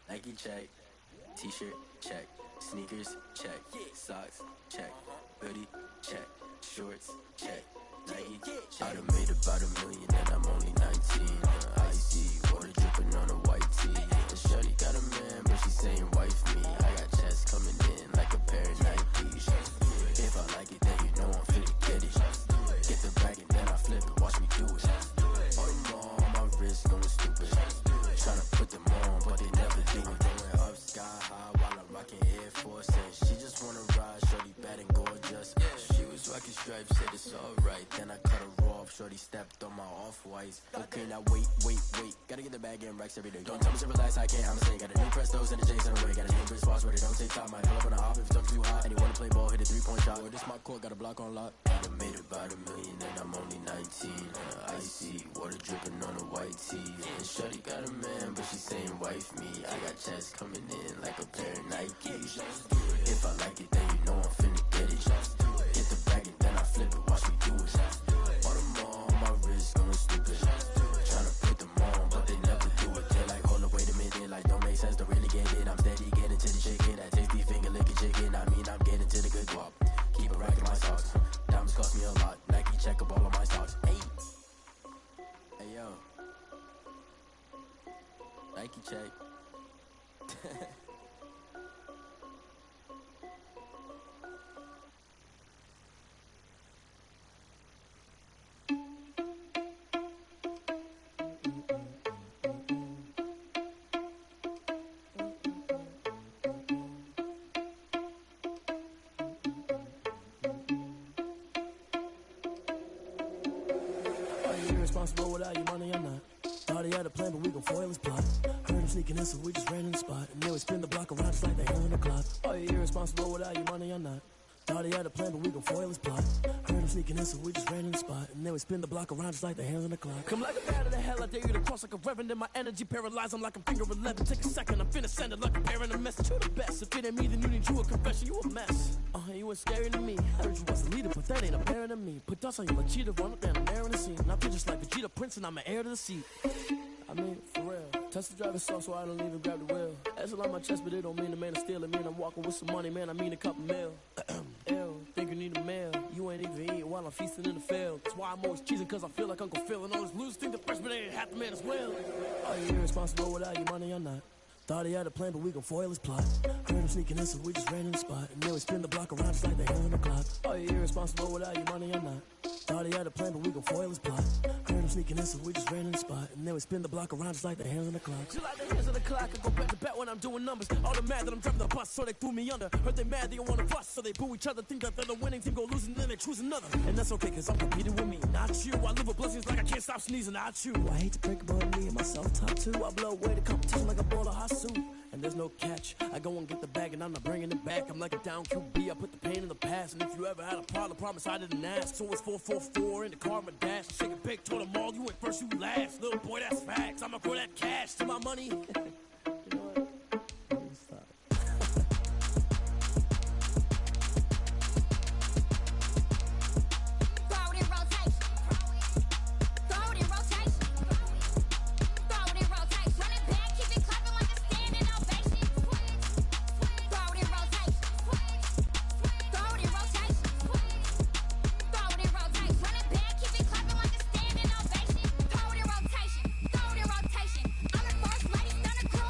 Nike check. T-shirt check. Sneakers check. Socks check. Hoodie check. Shorts check. Nike I done made about $1 million and I'm only 19. Icy water dripping on a white tee. And shorty got a man, but she saying wife me. I got checks coming in like a pair of Nikes. If I like it, then you know I'm finna get it. Get the bag and then I flip it, watch me do it. All them on my wrist going stupid. Tryna put them on, but they never do it. Going up sky high while I'm rocking Air Force. And she just wanna ride, shorty bad and gorgeous. She was rocking stripes, said it's alright. Then I cut her off, shorty stepped on my off-whites. Okay, now wait. Gotta get the bag and racks every day. Don't tell me to relax, I can't, I'ma say. Got a new Prestos and a J's in the way. Got a new Chris Foss, but it don't take time. I pull up on the hop if it talks too hot. And you wanna play ball, hit a 3-point shot. Or this my court, got a block on lock. I done made about $1 million and I'm only 19. Icy water dripping on a white tee. And shorty got a man, but she saying wife me. I got checks coming in like a pair of Nikes. If I like it, then you know I'm finna get it. Get the bag and then I flip it, watch me do it. All them on my wrist going stupid. Tryna put them on, but they never do it. They like, hold up, wait a minute, like don't make sense, don't really get it. I'm steady getting to the chicken, that tasty finger licking chicken. I mean, I'm getting to the good guap. Keep a rack in my socks. Diamonds cost me a lot. Nike check up all of my stocks. Hey yo, Nike check. Irresponsible without your money or not. Thought he had a plan, but we gon' foil his plot. Heard him sneaking in, so we just ran in the spot. And then we spin the block around just like the hell in the clock. Are you irresponsible without your money or not? Thought he had a plan, but we gon' foil his plot. Heard him sneaking in, so we just ran in the spot. And then we spin the block around just like the hell in the clock. Come like a bat of the hell, I dare you to cross like a reverend. And my energy paralyzed, I'm like a finger 11. Take a second, I'm finna send it like a parent a message. You the best, if it ain't me, then you need you a confession. You a mess, you ain't scary to me. Heard you was a leader, but that ain't apparent to me. Put dust on you like cheetah, run up and I'm airing the scene. And I feel just like Vegeta Prince and I'm an heir to the seat. I mean, for real. Test the driver's soft so I don't even grab the wheel. That's on my chest, but it don't mean the man is stealing. Man, I'm walking with some money, man, I mean a couple mil. Ew, think you need a meal. You ain't even eating while I'm feasting in the field. That's why I'm always cheesing, cause I feel like Uncle Phil. And all those losers think the freshman ain't half the man as well. Are you irresponsible without your money or not? Thought he had a plan, but we gon' foil his plot. Heard him sneaking in, so we just ran in the spot. And then we spin the block around just like the hell in the clock. Are you irresponsible without your money or not? Thought he had a plan, but we gon' foil his plot. Heard him sneaking in, so we just ran in the spot. And then we spin the block around just like the hands on the clock. Just like the hands on the clock, I go back to back when I'm doing numbers. All the mad that I'm driving the bus, so they threw me under. Heard they mad, they don't wanna bust, so they boo each other. Think that they're the winning team, go losing, then they choose another. And that's okay, cause I'm competing with me, not you. I live with blessings like I can't stop sneezing, not you. I hate to break it, but me and myself top two. I blow away the competition like a bowl of hot soup. And there's no catch. I go and get the bag and I'm not bringing it back. I'm like a down QB, I put the pain in the past. And if you ever had a problem, promise I didn't ask. So it's 444 in the car, my dash. Shake a big, told them all, you went first, you last. Little boy, that's facts. I'ma grow that cash to my money. You know what? Stop. Throw it in rotation. I'm the first lady, done a crew.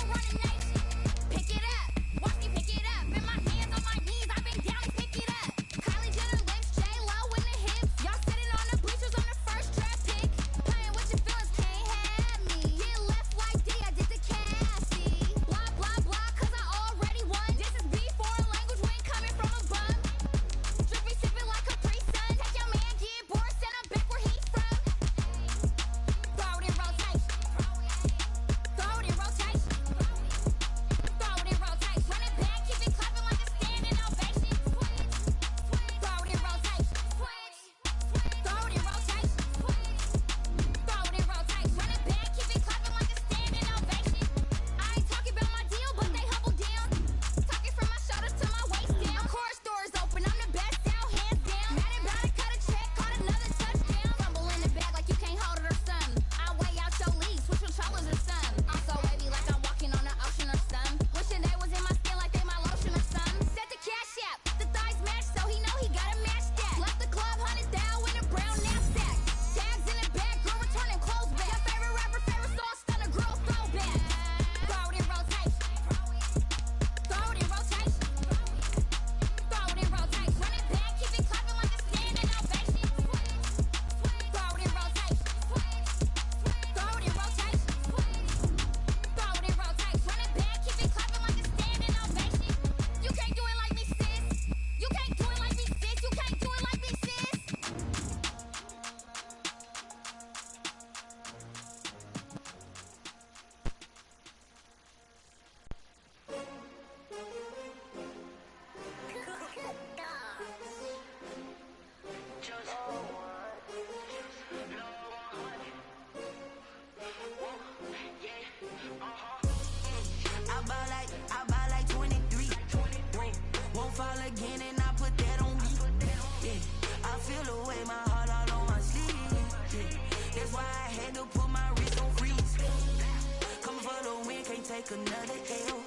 take another L.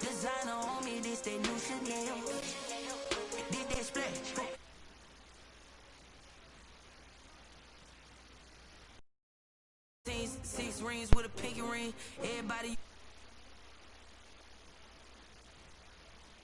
Designer on me, this they new Chanel. Did they split? 6 rings with a pinky ring. Everybody.